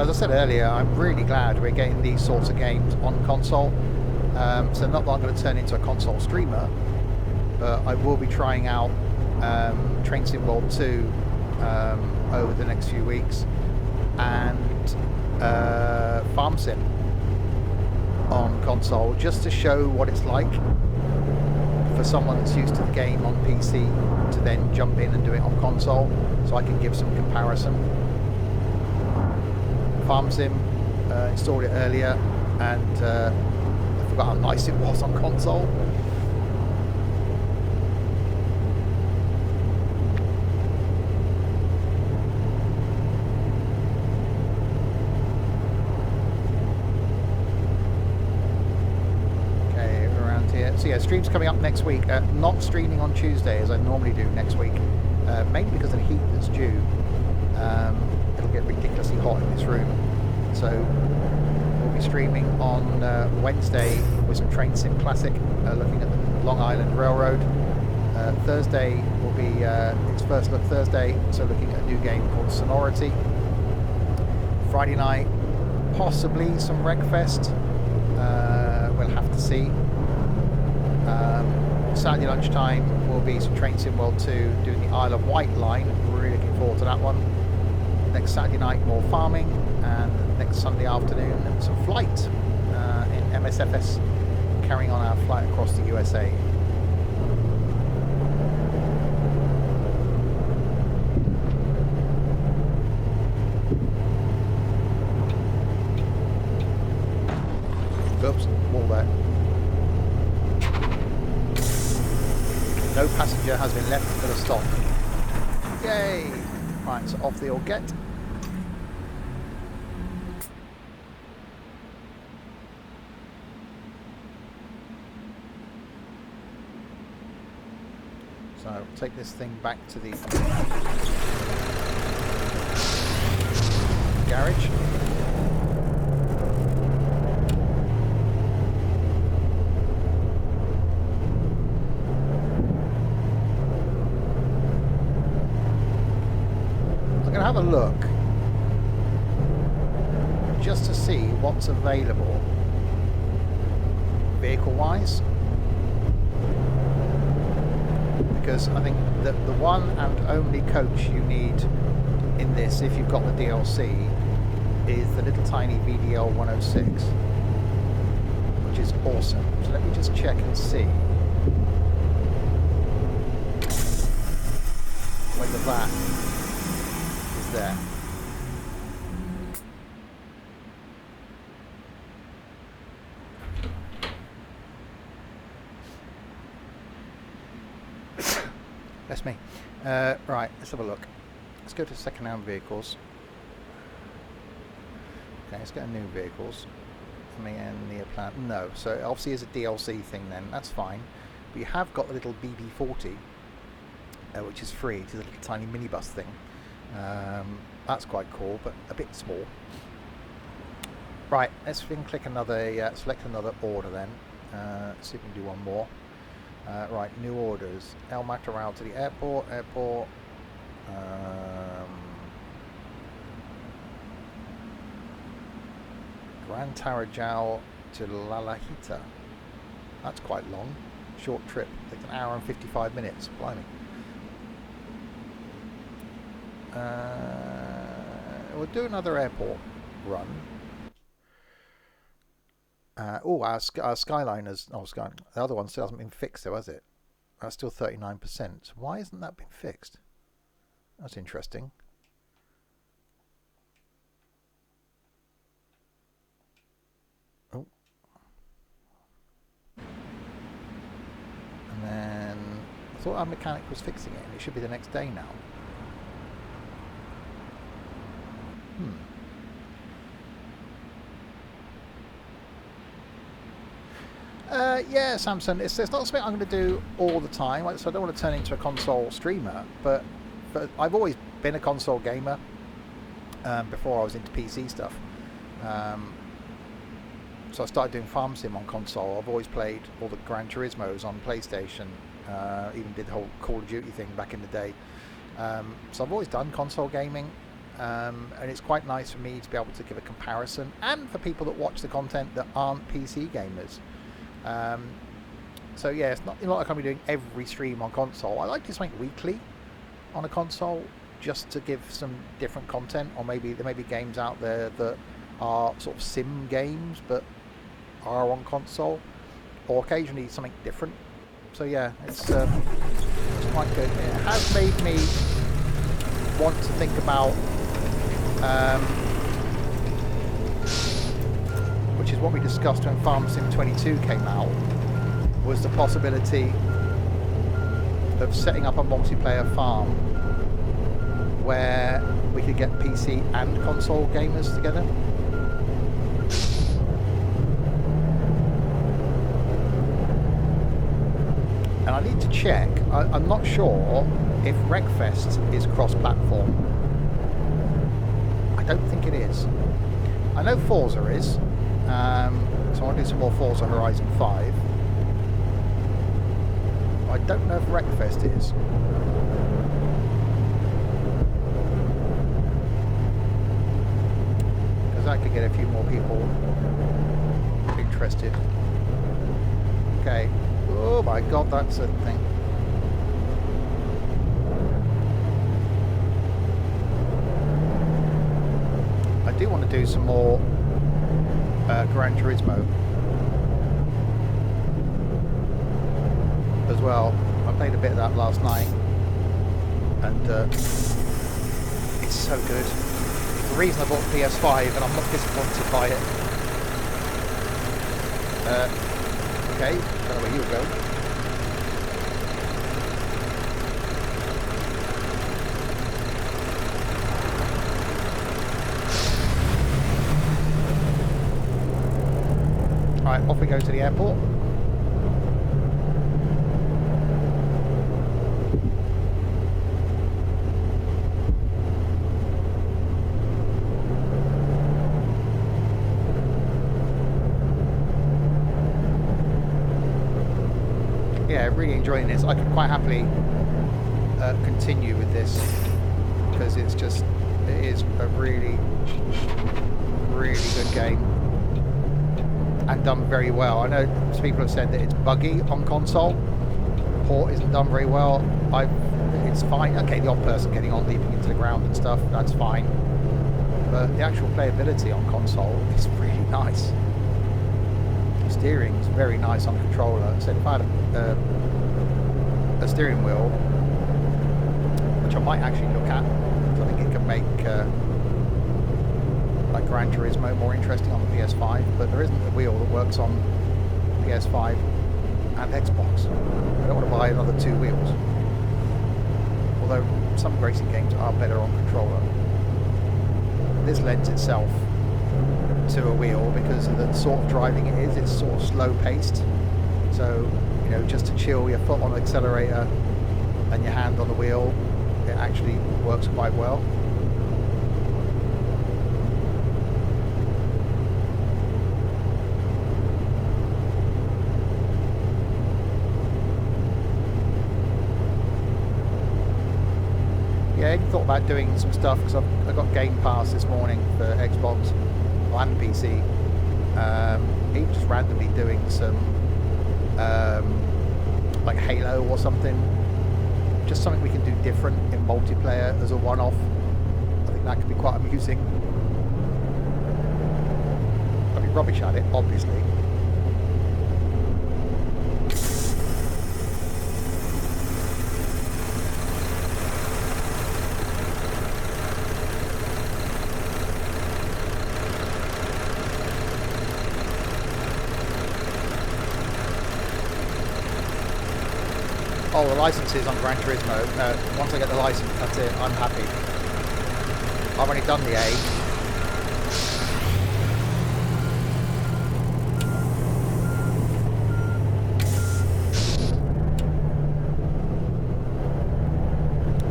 Well, as I said earlier, I'm really glad we're getting these sorts of games on console. So not that I'm going to turn into a console streamer, but I will be trying out Train Sim World 2 over the next few weeks, and Farm Sim on console, just to show what it's like for someone that's used to the game on PC to then jump in and do it on console, so I can give some comparison. Farm Sim, installed it earlier, and I forgot how nice it was on console. So yeah, streams coming up next week. Not streaming on Tuesday as I normally do next week, mainly because of the heat that's due. It'll get ridiculously hot in this room. So we'll be streaming on Wednesday with some Train Sim Classic, looking at the Long Island Railroad. Thursday will be its first look Thursday, so looking at a new game called Sonority. Friday night, possibly some Wreckfest. We'll have to see. Saturday lunchtime will be some Train Sim World 2 doing the Isle of Wight line. Really looking forward to that one. Next Saturday night more farming, and next Sunday afternoon some flight in MSFS, carrying on our flight across the USA. Oops, wall there. No passenger has been left for the stop. Yay! Right, so off they all get. So I'll take this thing back to the garage. Have a look just to see what's available vehicle wise, because I think that the one and only coach you need in this, if you've got the DLC, is the little tiny VDL 106, which is awesome. So let me just check and see whether that there. That's me. Right, let's have a look. Let's go to second-hand vehicles. Okay, let's get a new vehicles. MAN, Neoplan. No, so it obviously is a DLC thing then. That's fine. But you have got the little BB40, which is free. It's a little tiny minibus thing. That's quite cool, but a bit small. Right, let's click another, select another order then. See if we can do one more. Right, new orders. El Mataral to the airport, Gran Tarajal to La Lajita. That's quite long. Short trip, takes an hour and 55 minutes, blimey. We'll do another airport run. Oh, our Skyliners. Oh, the other one still hasn't been fixed, though, has it? That's still 39%. Why hasn't that been fixed? That's interesting. Oh. And then I thought our mechanic was fixing it, and it should be the next day now. Yeah, Samson, it's not something I'm going to do all the time, so I don't want to turn into a console streamer, but I've always been a console gamer before I was into PC stuff. So I started doing Farm Sim on console. I've always played all the Gran Turismos on PlayStation, even did the whole Call of Duty thing back in the day. So I've always done console gaming, and it's quite nice for me to be able to give a comparison, and for people that watch the content that aren't PC gamers. So yeah, it's not like I'm doing every stream on console. I like to something weekly on a console, just to give some different content, or maybe there may be games out there that are sort of sim games but are on console, or occasionally something different. So yeah, it's quite good. It has made me want to think about, which is what we discussed when Farm Sim 22 came out, was the possibility of setting up a multiplayer farm where we could get PC and console gamers together. And I need to check, I'm not sure if Wreckfest is cross-platform. I don't think it is. I know Forza is, so I want to do some more Forza Horizon 5. I don't know if Wreckfest is. Because I could get a few more people interested. Okay. Oh my god, that's a thing. I do want to do some more Gran Turismo as well. I played a bit of that last night, and it's so good. The reason I bought the PS5, and I'm not disappointed by it. Okay, don't know where you were going. Right, off we go to the airport. Yeah, really enjoying this. I could quite happily continue with this, because it is a really, really good game and done very well. I know some people have said that it's buggy on console. The port isn't done very well. It's fine. Okay, the odd person getting on, leaping into the ground and stuff, that's fine. But the actual playability on console is really nice. Steering is very nice on the controller. So if I had a steering wheel, which I might actually look at, because I think it can make like Gran Turismo more interesting on the PS5, but there isn't a wheel that works on PS5 and Xbox. I don't want to buy another two wheels. Although some racing games are better on controller. This lends itself to a wheel because of the sort of driving it is. It's sort of slow paced, so you know, just to chill your foot on the accelerator and your hand on the wheel, it actually works quite well. Yeah, I thought about doing some stuff because I got Game Pass this morning for Xbox and PC. Even just randomly doing some like Halo or something, just something we can do different in multiplayer as a one-off. I think that could be quite amusing. I'd be rubbish at it, obviously. Oh, the licenses on Gran Turismo. No, once I get the license, that's it. I'm happy. I've already done the A.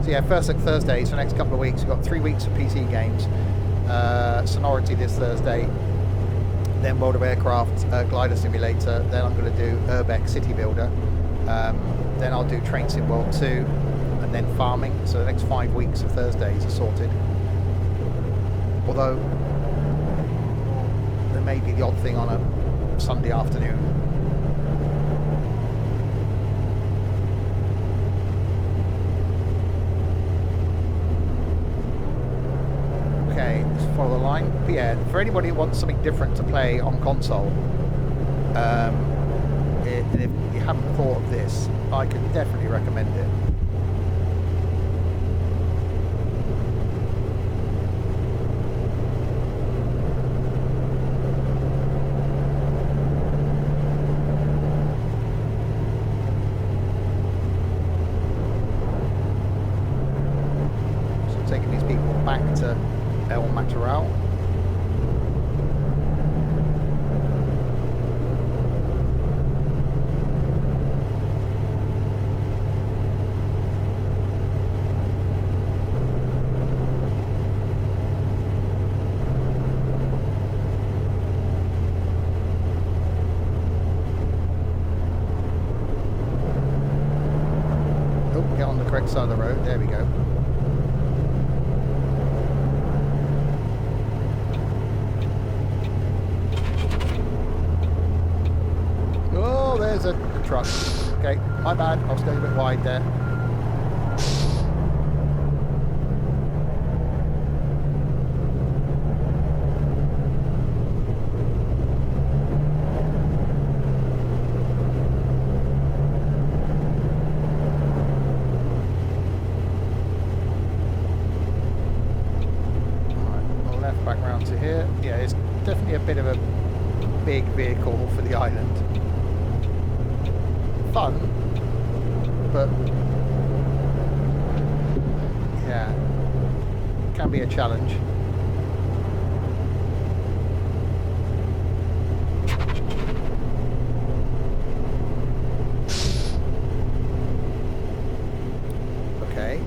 So yeah, first Thursdays for the next couple of weeks. We've got 3 weeks of PC games. Sonority this Thursday. Then World of Aircraft, Glider Simulator. Then I'm going to do Urbex City Builder. Then I'll do Train Sim World 2, and then farming. So the next 5 weeks of Thursdays are sorted. Although there may be the odd thing on a Sunday afternoon. Okay, let's follow the line. But yeah, for anybody who wants something different to play on console, and if you haven't thought of this, I can definitely recommend it. So taking these people back to El Mataral. Get on the correct side of the road. There we go. Oh, there's a truck. Okay, my bad. I was going a bit wide there. Back round to here. Yeah, it's definitely a bit of a big vehicle for the island. Fun, but yeah, can be a challenge. Okay.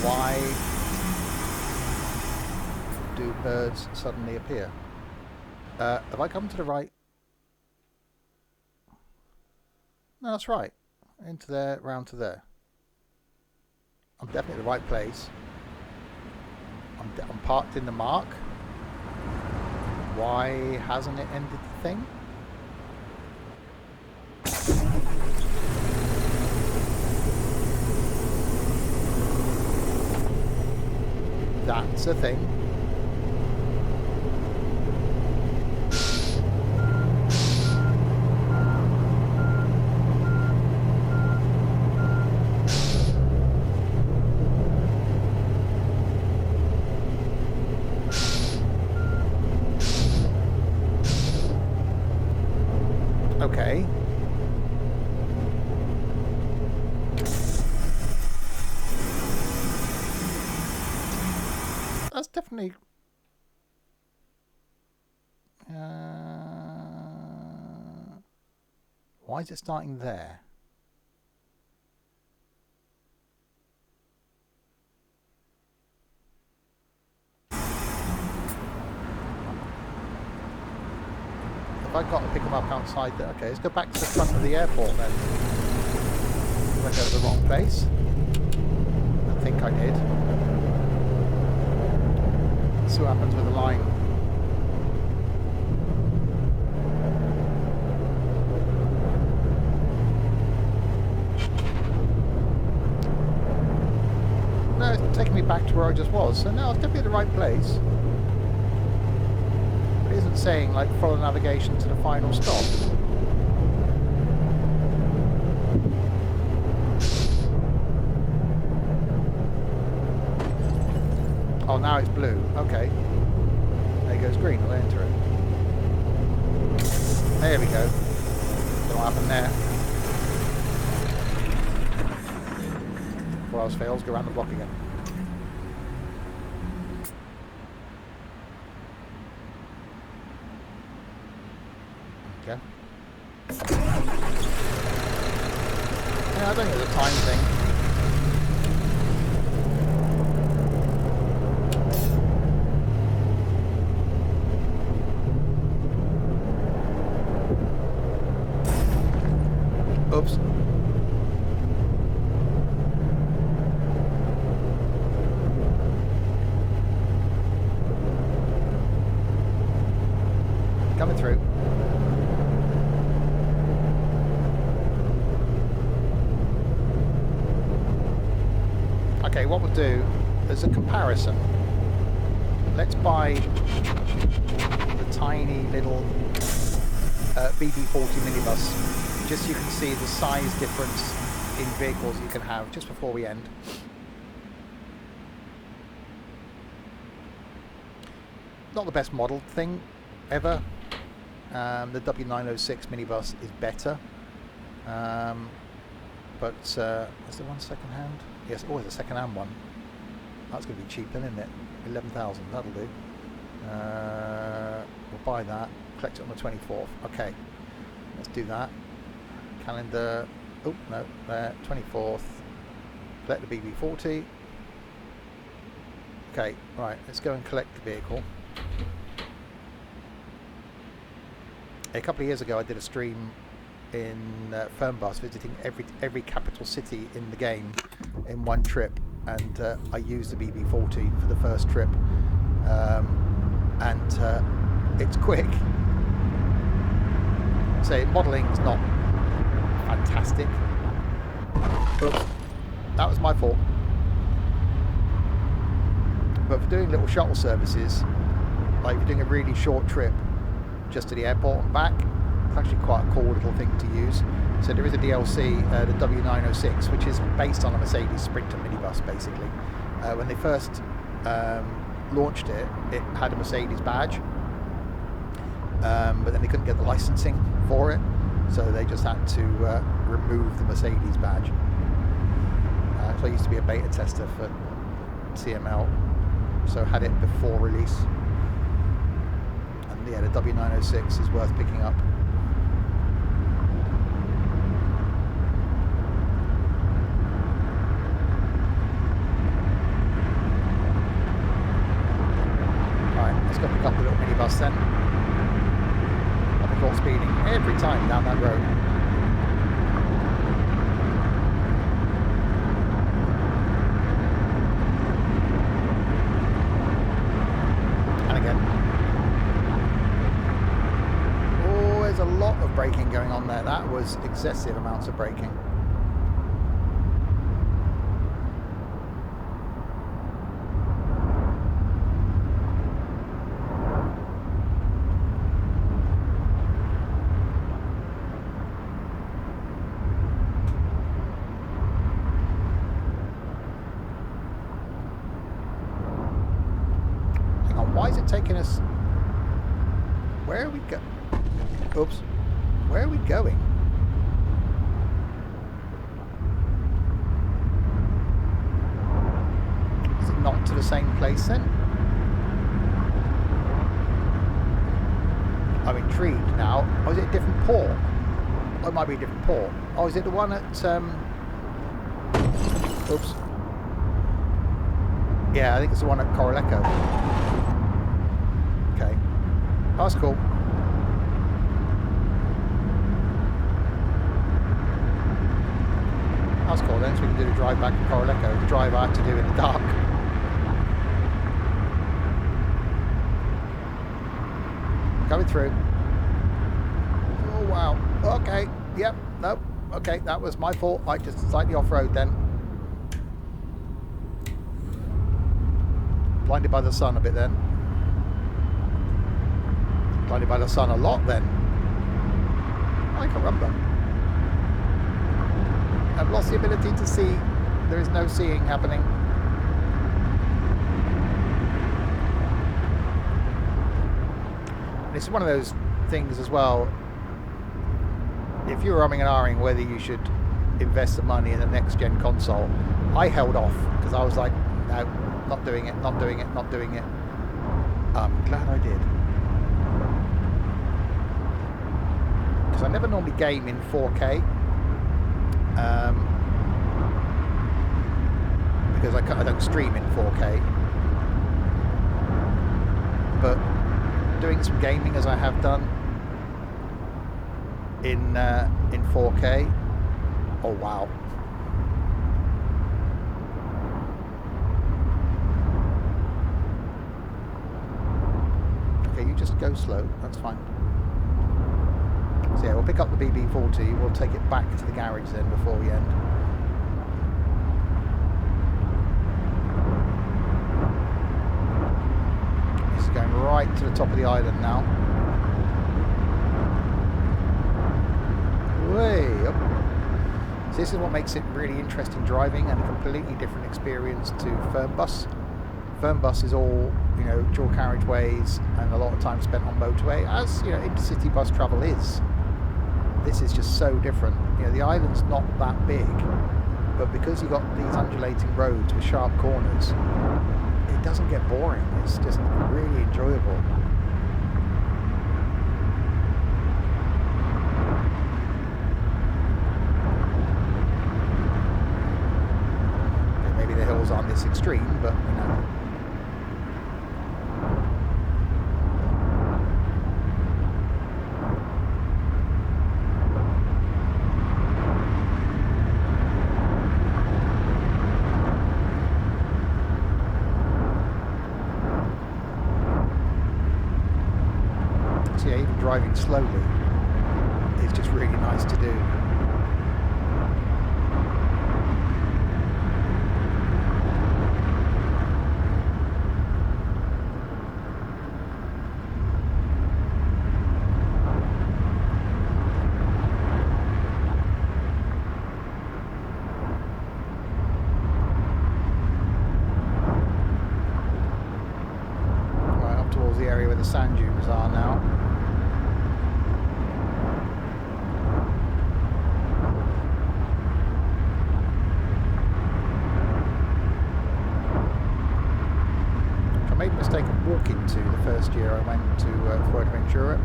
Why do birds suddenly appear? Have I come to the right? No, that's right. Into there, round to there. I'm definitely at the right place. I'm parked in the mark. Why hasn't it ended the thing? That's a thing. Okay. That's definitely... why is it starting there? Have I got to pick them up outside there? Okay, let's go back to the front of the airport then. Did I go to the wrong place? I think I did. See what happens with the line. No, it's taking me back to where I just was. So now it's definitely the right place. But it isn't saying like follow navigation to the final stop. Oh, now it's blue. Okay. There goes green. I'll enter it. There we go. Don't know what happened there. Before else fails, go around the block again. Okay. Yeah, I don't think it's a time thing. Oops. Okay, what we'll do as a comparison, let's buy the tiny little BB40 minibus, just so you can see the size difference in vehicles you can have just before we end. Not the best modelled thing ever. The W906 minibus is better, but is there one second hand? Yes, always a second hand one. That's going to be cheap then, isn't it? 11,000, that'll do. We'll buy that, collect it on the 24th. Okay, let's do that. Calendar, oh no, there, 24th. Collect the BB40. Okay, right, let's go and collect the vehicle. A couple of years ago I did a stream in Fernbus visiting every capital city in the game in one trip, and I used the BB40 for the first trip, and it's quick. So modelling is not fantastic. Oops, that was my fault. But for doing little shuttle services, like if you're doing a really short trip just to the airport and back, it's actually quite a cool little thing to use. So there is a DLC, the W906, which is based on a Mercedes Sprinter minibus basically. When they first launched it, it had a Mercedes badge, but then they couldn't get the licensing for it, so they just had to remove the Mercedes badge. So I used to be a beta tester for CML, so I had it before release. And yeah, the W906 is worth picking up. Right, let's go pick up the little minibus then. I'll be caught speeding every time down that road. Braking going on there. That was excessive amounts of braking. Hang on, why is it taking us? Where are we go? Oops. Where are we going? Is it not to the same place then? I'm intrigued now. Oh, is it a different port? Oh, it might be a different port. Oh, is it the one at... Oops. Yeah, I think it's the one at Coroleco. Okay. Oh, that's cool. That's cool then, so we can do the drive back to Coroleco, the drive I had to do in the dark. Coming through. Oh wow, okay, yep, nope, okay, that was my fault, I just slightly off-road then. Blinded by the sun a bit then. Blinded by the sun a lot then. I can remember. I've lost the ability to see. There is no seeing happening. And it's one of those things as well. If you were umming and ahhing whether you should invest the money in the next gen console, I held off because I was like, no, not doing it, not doing it, not doing it. I'm glad I did. Because I never normally game in 4K. Because I don't stream in 4K, but doing some gaming as I have done in 4K, oh wow. Okay, you just go slow, that's fine. So yeah, we'll pick up the BB40, we'll take it back to the garage then before we end. right to the top of the island now. Way up. So this is what makes it really interesting driving and a completely different experience to Fernbus. Fernbus is all, you know, dual carriageways and a lot of time spent on motorway, as, you know, intercity bus travel is. This is just so different. You know, the island's not that big, but because you've got these undulating roads with sharp corners, it doesn't get boring. It's just really enjoyable. Maybe the hills aren't this extreme, but, you know. Yeah, even driving slowly is just really nice to do. Right up towards the area where the sand dunes are now. Walking to the first year I went to Fuerteventura,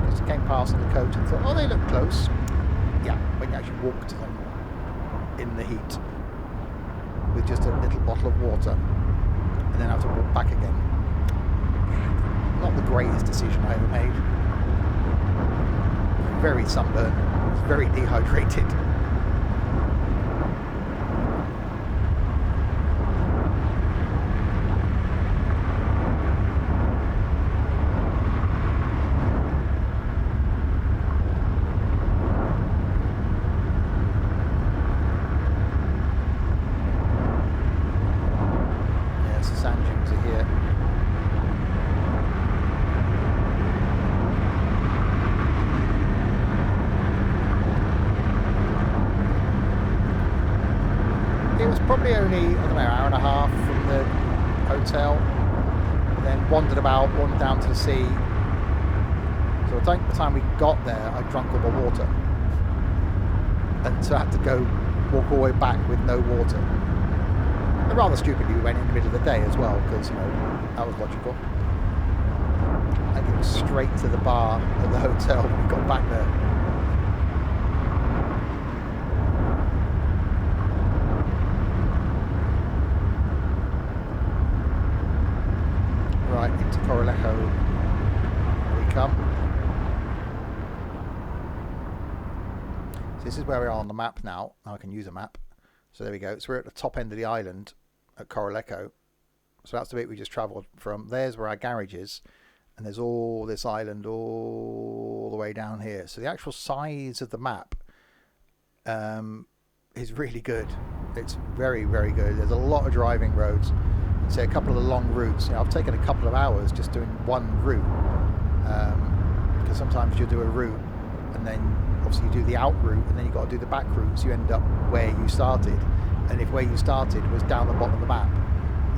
because I came past on the coach and thought, oh, they look close. Yeah, when you actually walk to them in the heat with just a little bottle of water and then have to walk back again. Not the greatest decision I ever made. Very sunburned, very dehydrated. Probably only, I don't know, hour and a half from the hotel, and then wandered down to the sea. So I think by the time we got there, I drank all the water, and so I had to go walk all the way back with no water. And rather stupidly, we went in the middle of the day as well, because, you know, that was logical. And it was straight to the bar at the hotel when we got back there. Right, into Coralejo we come. So this is where we are on the map now. Now I can use a map. So there we go. So we're at the top end of the island at Coralejo. So that's the bit we just travelled from. There's where our garage is. And there's all this island all the way down here. So the actual size of the map is really good. It's very, very good. There's a lot of driving roads. Say a couple of the long routes. You know, I've taken a couple of hours just doing one route, because sometimes you do a route and then obviously you do the out route and then you've got to do the back route, so you end up where you started. And if where you started was down the bottom of the map,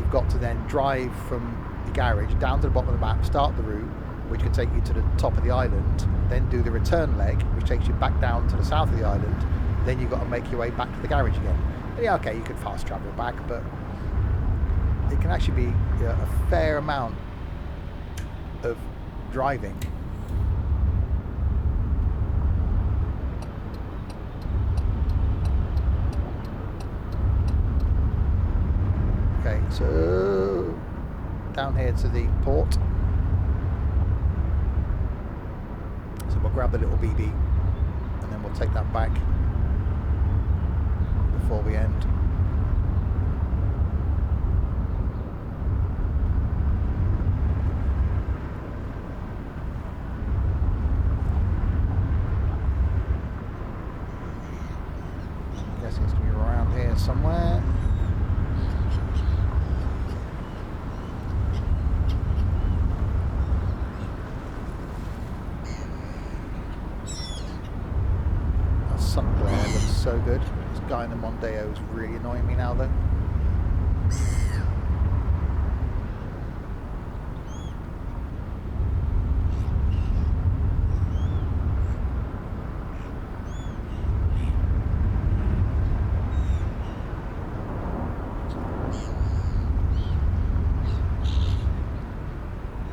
you've got to then drive from the garage down to the bottom of the map, start the route, which can take you to the top of the island, then do the return leg, which takes you back down to the south of the island, then you've got to make your way back to the garage again. And yeah, okay, you can fast travel back, but it can actually be, you know, a fair amount of driving. Okay, so down here to the port. So we'll grab the little BB and then we'll take that back before we end. It's going to be around here somewhere. sun glare looks so good. This guy in the Mondeo is really annoying me now though.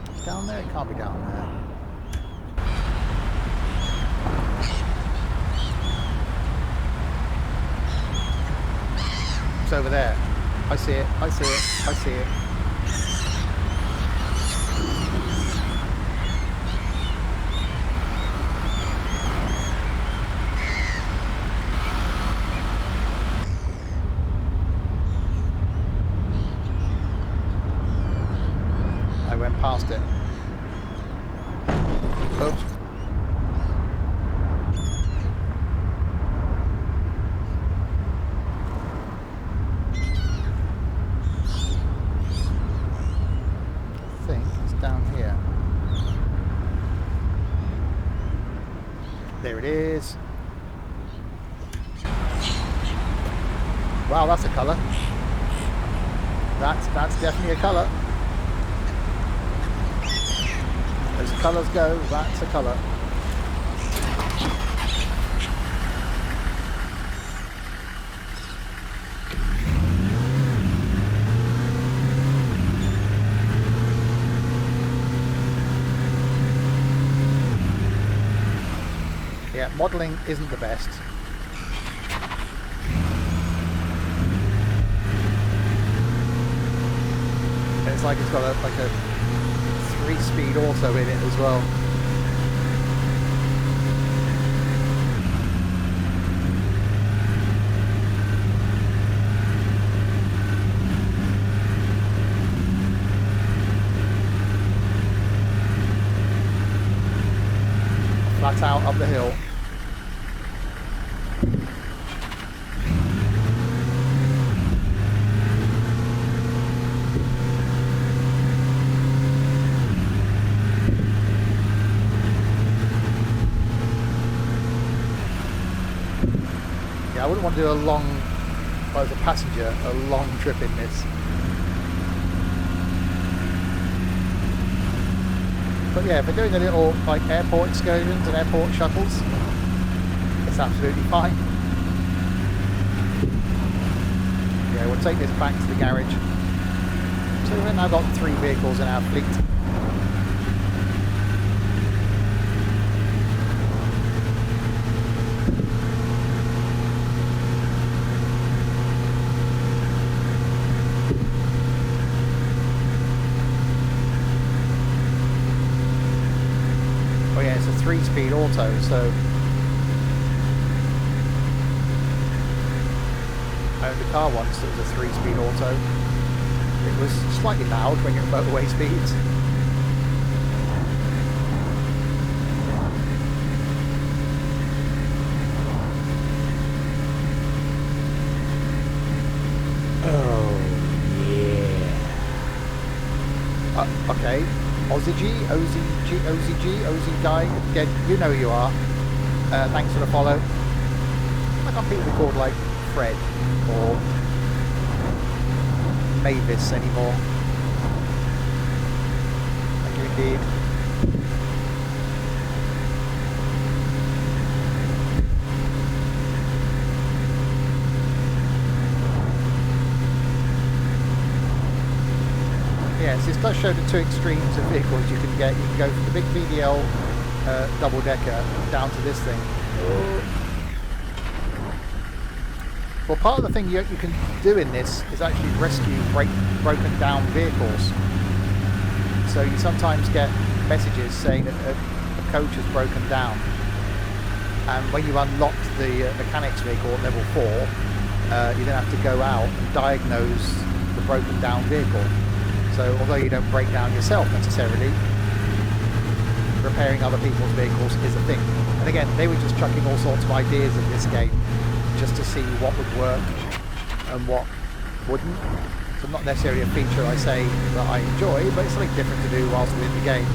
It's down there? It can't be down there. It's over there. I see it, I see it, I see it. I went past it. Oops. There it is. Wow, that's a colour. That's definitely a colour. As colours go, that's a colour. Yeah, modelling isn't the best. And it's like it's got a 3-speed auto in it as well. Flat out up the hill. Yeah, I wouldn't want to do a long, well, as a passenger, a long trip in this. But yeah, if we're doing a little like airport excursions and airport shuttles, it's absolutely fine. Yeah, we'll take this back to the garage. So we've now got 3 vehicles in our fleet. Oh yeah, it's a 3-speed auto, so I owned a car once that was a 3-speed auto. It was slightly loud when you're at motorway speeds. Oh, yeah. Okay. OZG, OZG guy, again, you know who you are. Thanks for the follow. I can't people be called like Fred or Mavis anymore. Thank you indeed. Yes, this does show the 2 extremes of vehicles you can get. You can go from the big VDL double-decker down to this thing. Well, part of the thing you can do in this is actually rescue broken down vehicles. So you sometimes get messages saying that a coach has broken down. And when you unlock the mechanic's vehicle at level 4, you then have to go out and diagnose the broken down vehicle. So although you don't break down yourself necessarily, repairing other people's vehicles is a thing. And again, they were just chucking all sorts of ideas in this game just to see what would work and what wouldn't. So not necessarily a feature I say that I enjoy, but it's something different to do whilst within the game.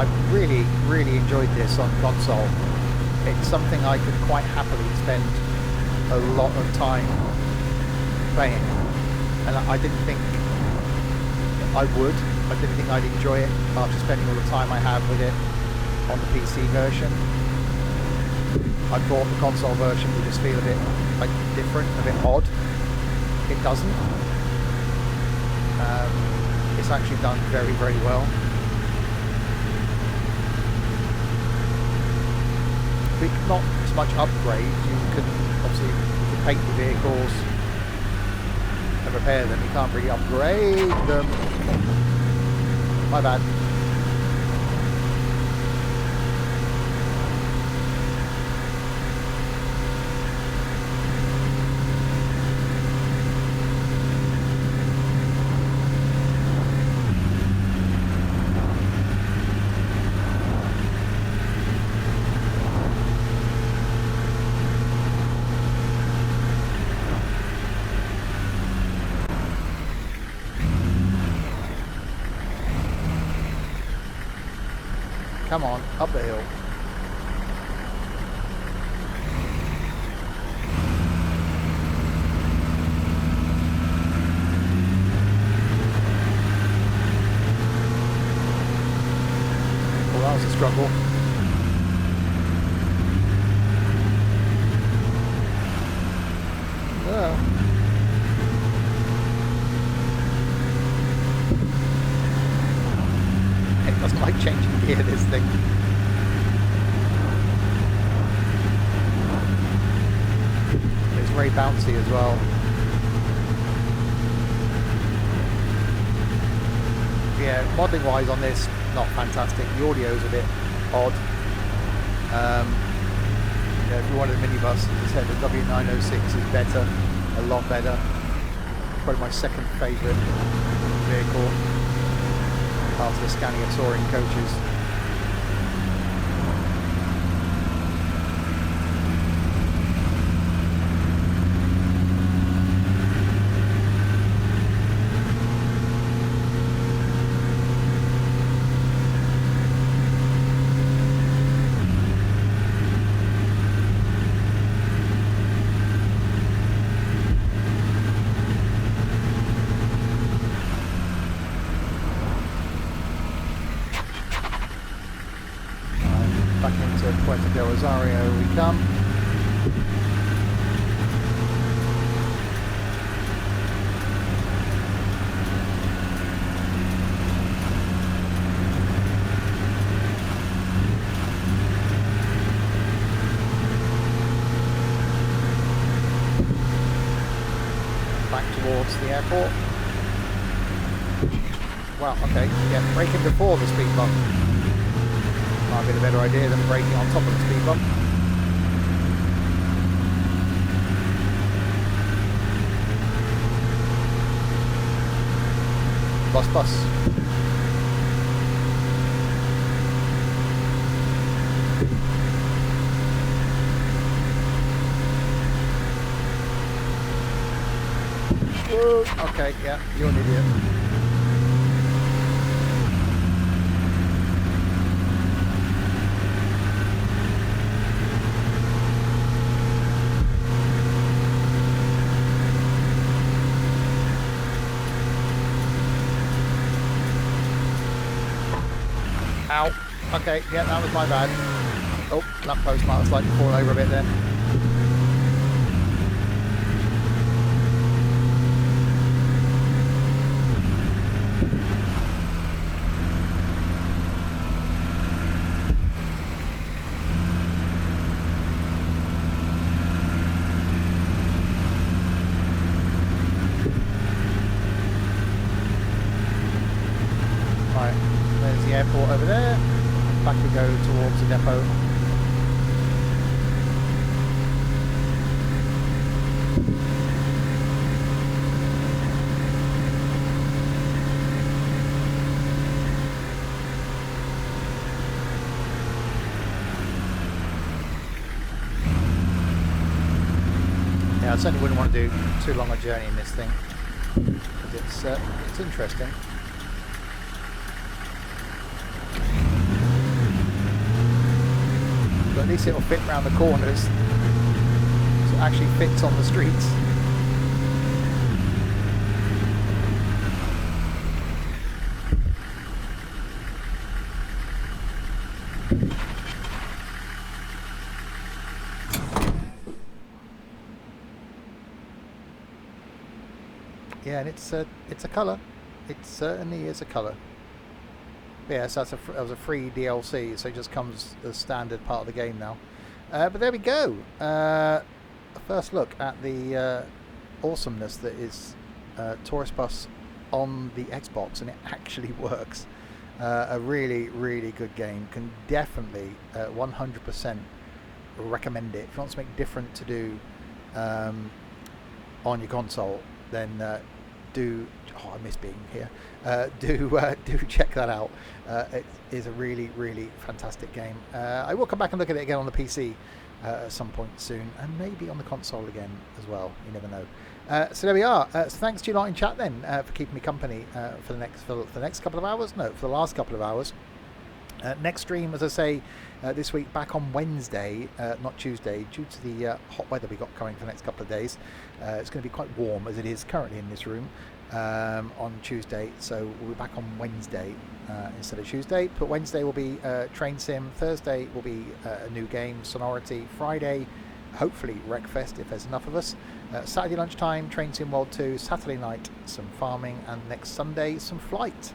I really, really enjoyed this on console. It's something I could quite happily spend a lot of time playing, and I didn't think I would. I didn't think I'd enjoy it after spending all the time I have with it on the PC version. I thought the console version would just feel a bit like different, a bit odd. It doesn't. It's actually done very, very well. Not so much upgrades. You can obviously paint the vehicles and repair them. You can't really upgrade them. My bad. Come on, up the hill. Well, that was a struggle. Well. It doesn't like changing gear, this thing. It's very bouncy as well. Yeah, modelling wise on this, not fantastic. The audio's a bit odd. Yeah, if you wanted a minibus, as I said, the W906 is better, a lot better. Probably my second favourite vehicle after the Scania Touring coaches. Back into Puerto del Rosario we come. Back towards the airport. Wow, okay, yeah, braking before the speed bump. Might be a better idea than braking on top of the speed bump. Bus. Whoa. Okay, yeah, you're an idiot. Ow. Okay, yeah, that was my bad. Oh, lamppost might have slightly fallen over a bit there. Right, there's the airport over there. Back we go towards the depot. Yeah, I certainly wouldn't want to do too long a journey in this thing, because it's interesting. at least it'll fit around the corners. So it actually fits on the streets. Yeah, and it's a colour. It certainly is a colour. Yeah, so that was a free DLC, so it just comes as standard part of the game now. But there we go. A first look at the awesomeness that is Tourist Bus on the Xbox, and it actually works. A really, really good game. Can definitely 100% recommend it. If you want something different to do on your console, then do. Oh, I miss being here. Do check that out. It is a really, really fantastic game. I will come back and look at it again on the PC at some point soon, and maybe on the console again as well. You never know. So there we are. So thanks to you lot in chat then for keeping me company for the next couple of hours. No, for the last couple of hours. Next stream, as I say, this week back on Wednesday, not Tuesday, due to the hot weather we got coming for the next couple of days. It's going to be quite warm as it is currently in this room on Tuesday, so we'll be back on Wednesday instead of Tuesday. But Wednesday will be Train Sim, Thursday will be a new game, Sonority, Friday hopefully Wreckfest if there's enough of us, Saturday lunchtime Train Sim World 2, Saturday night some farming, and next Sunday some flight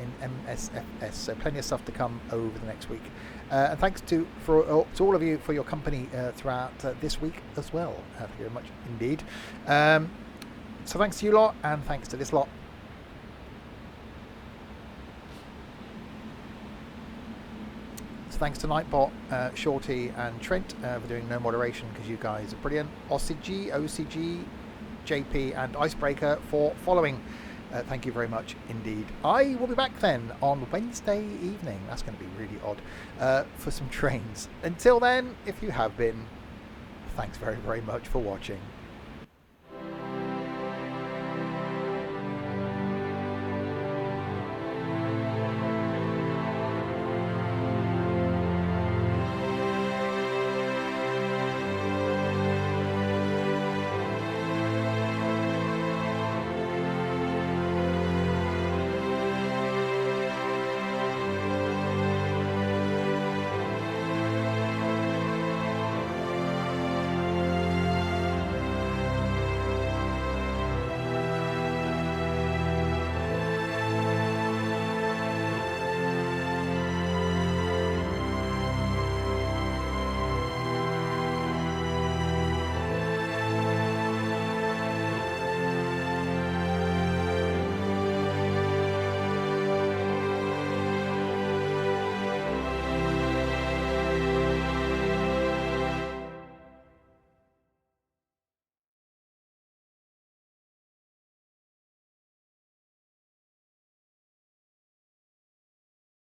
in MSFS. So plenty of stuff to come over the next week, and thanks to all of you for your company throughout this week as well. Thank you very much indeed. So thanks to you lot, and thanks to this lot. So thanks to Nightbot, Shorty and Trent for doing no moderation, because you guys are brilliant. OCG, JP and Icebreaker for following. Thank you very much indeed. I will be back then on Wednesday evening. That's going to be really odd, for some trains. Until then, if you have been, thanks very, very much for watching.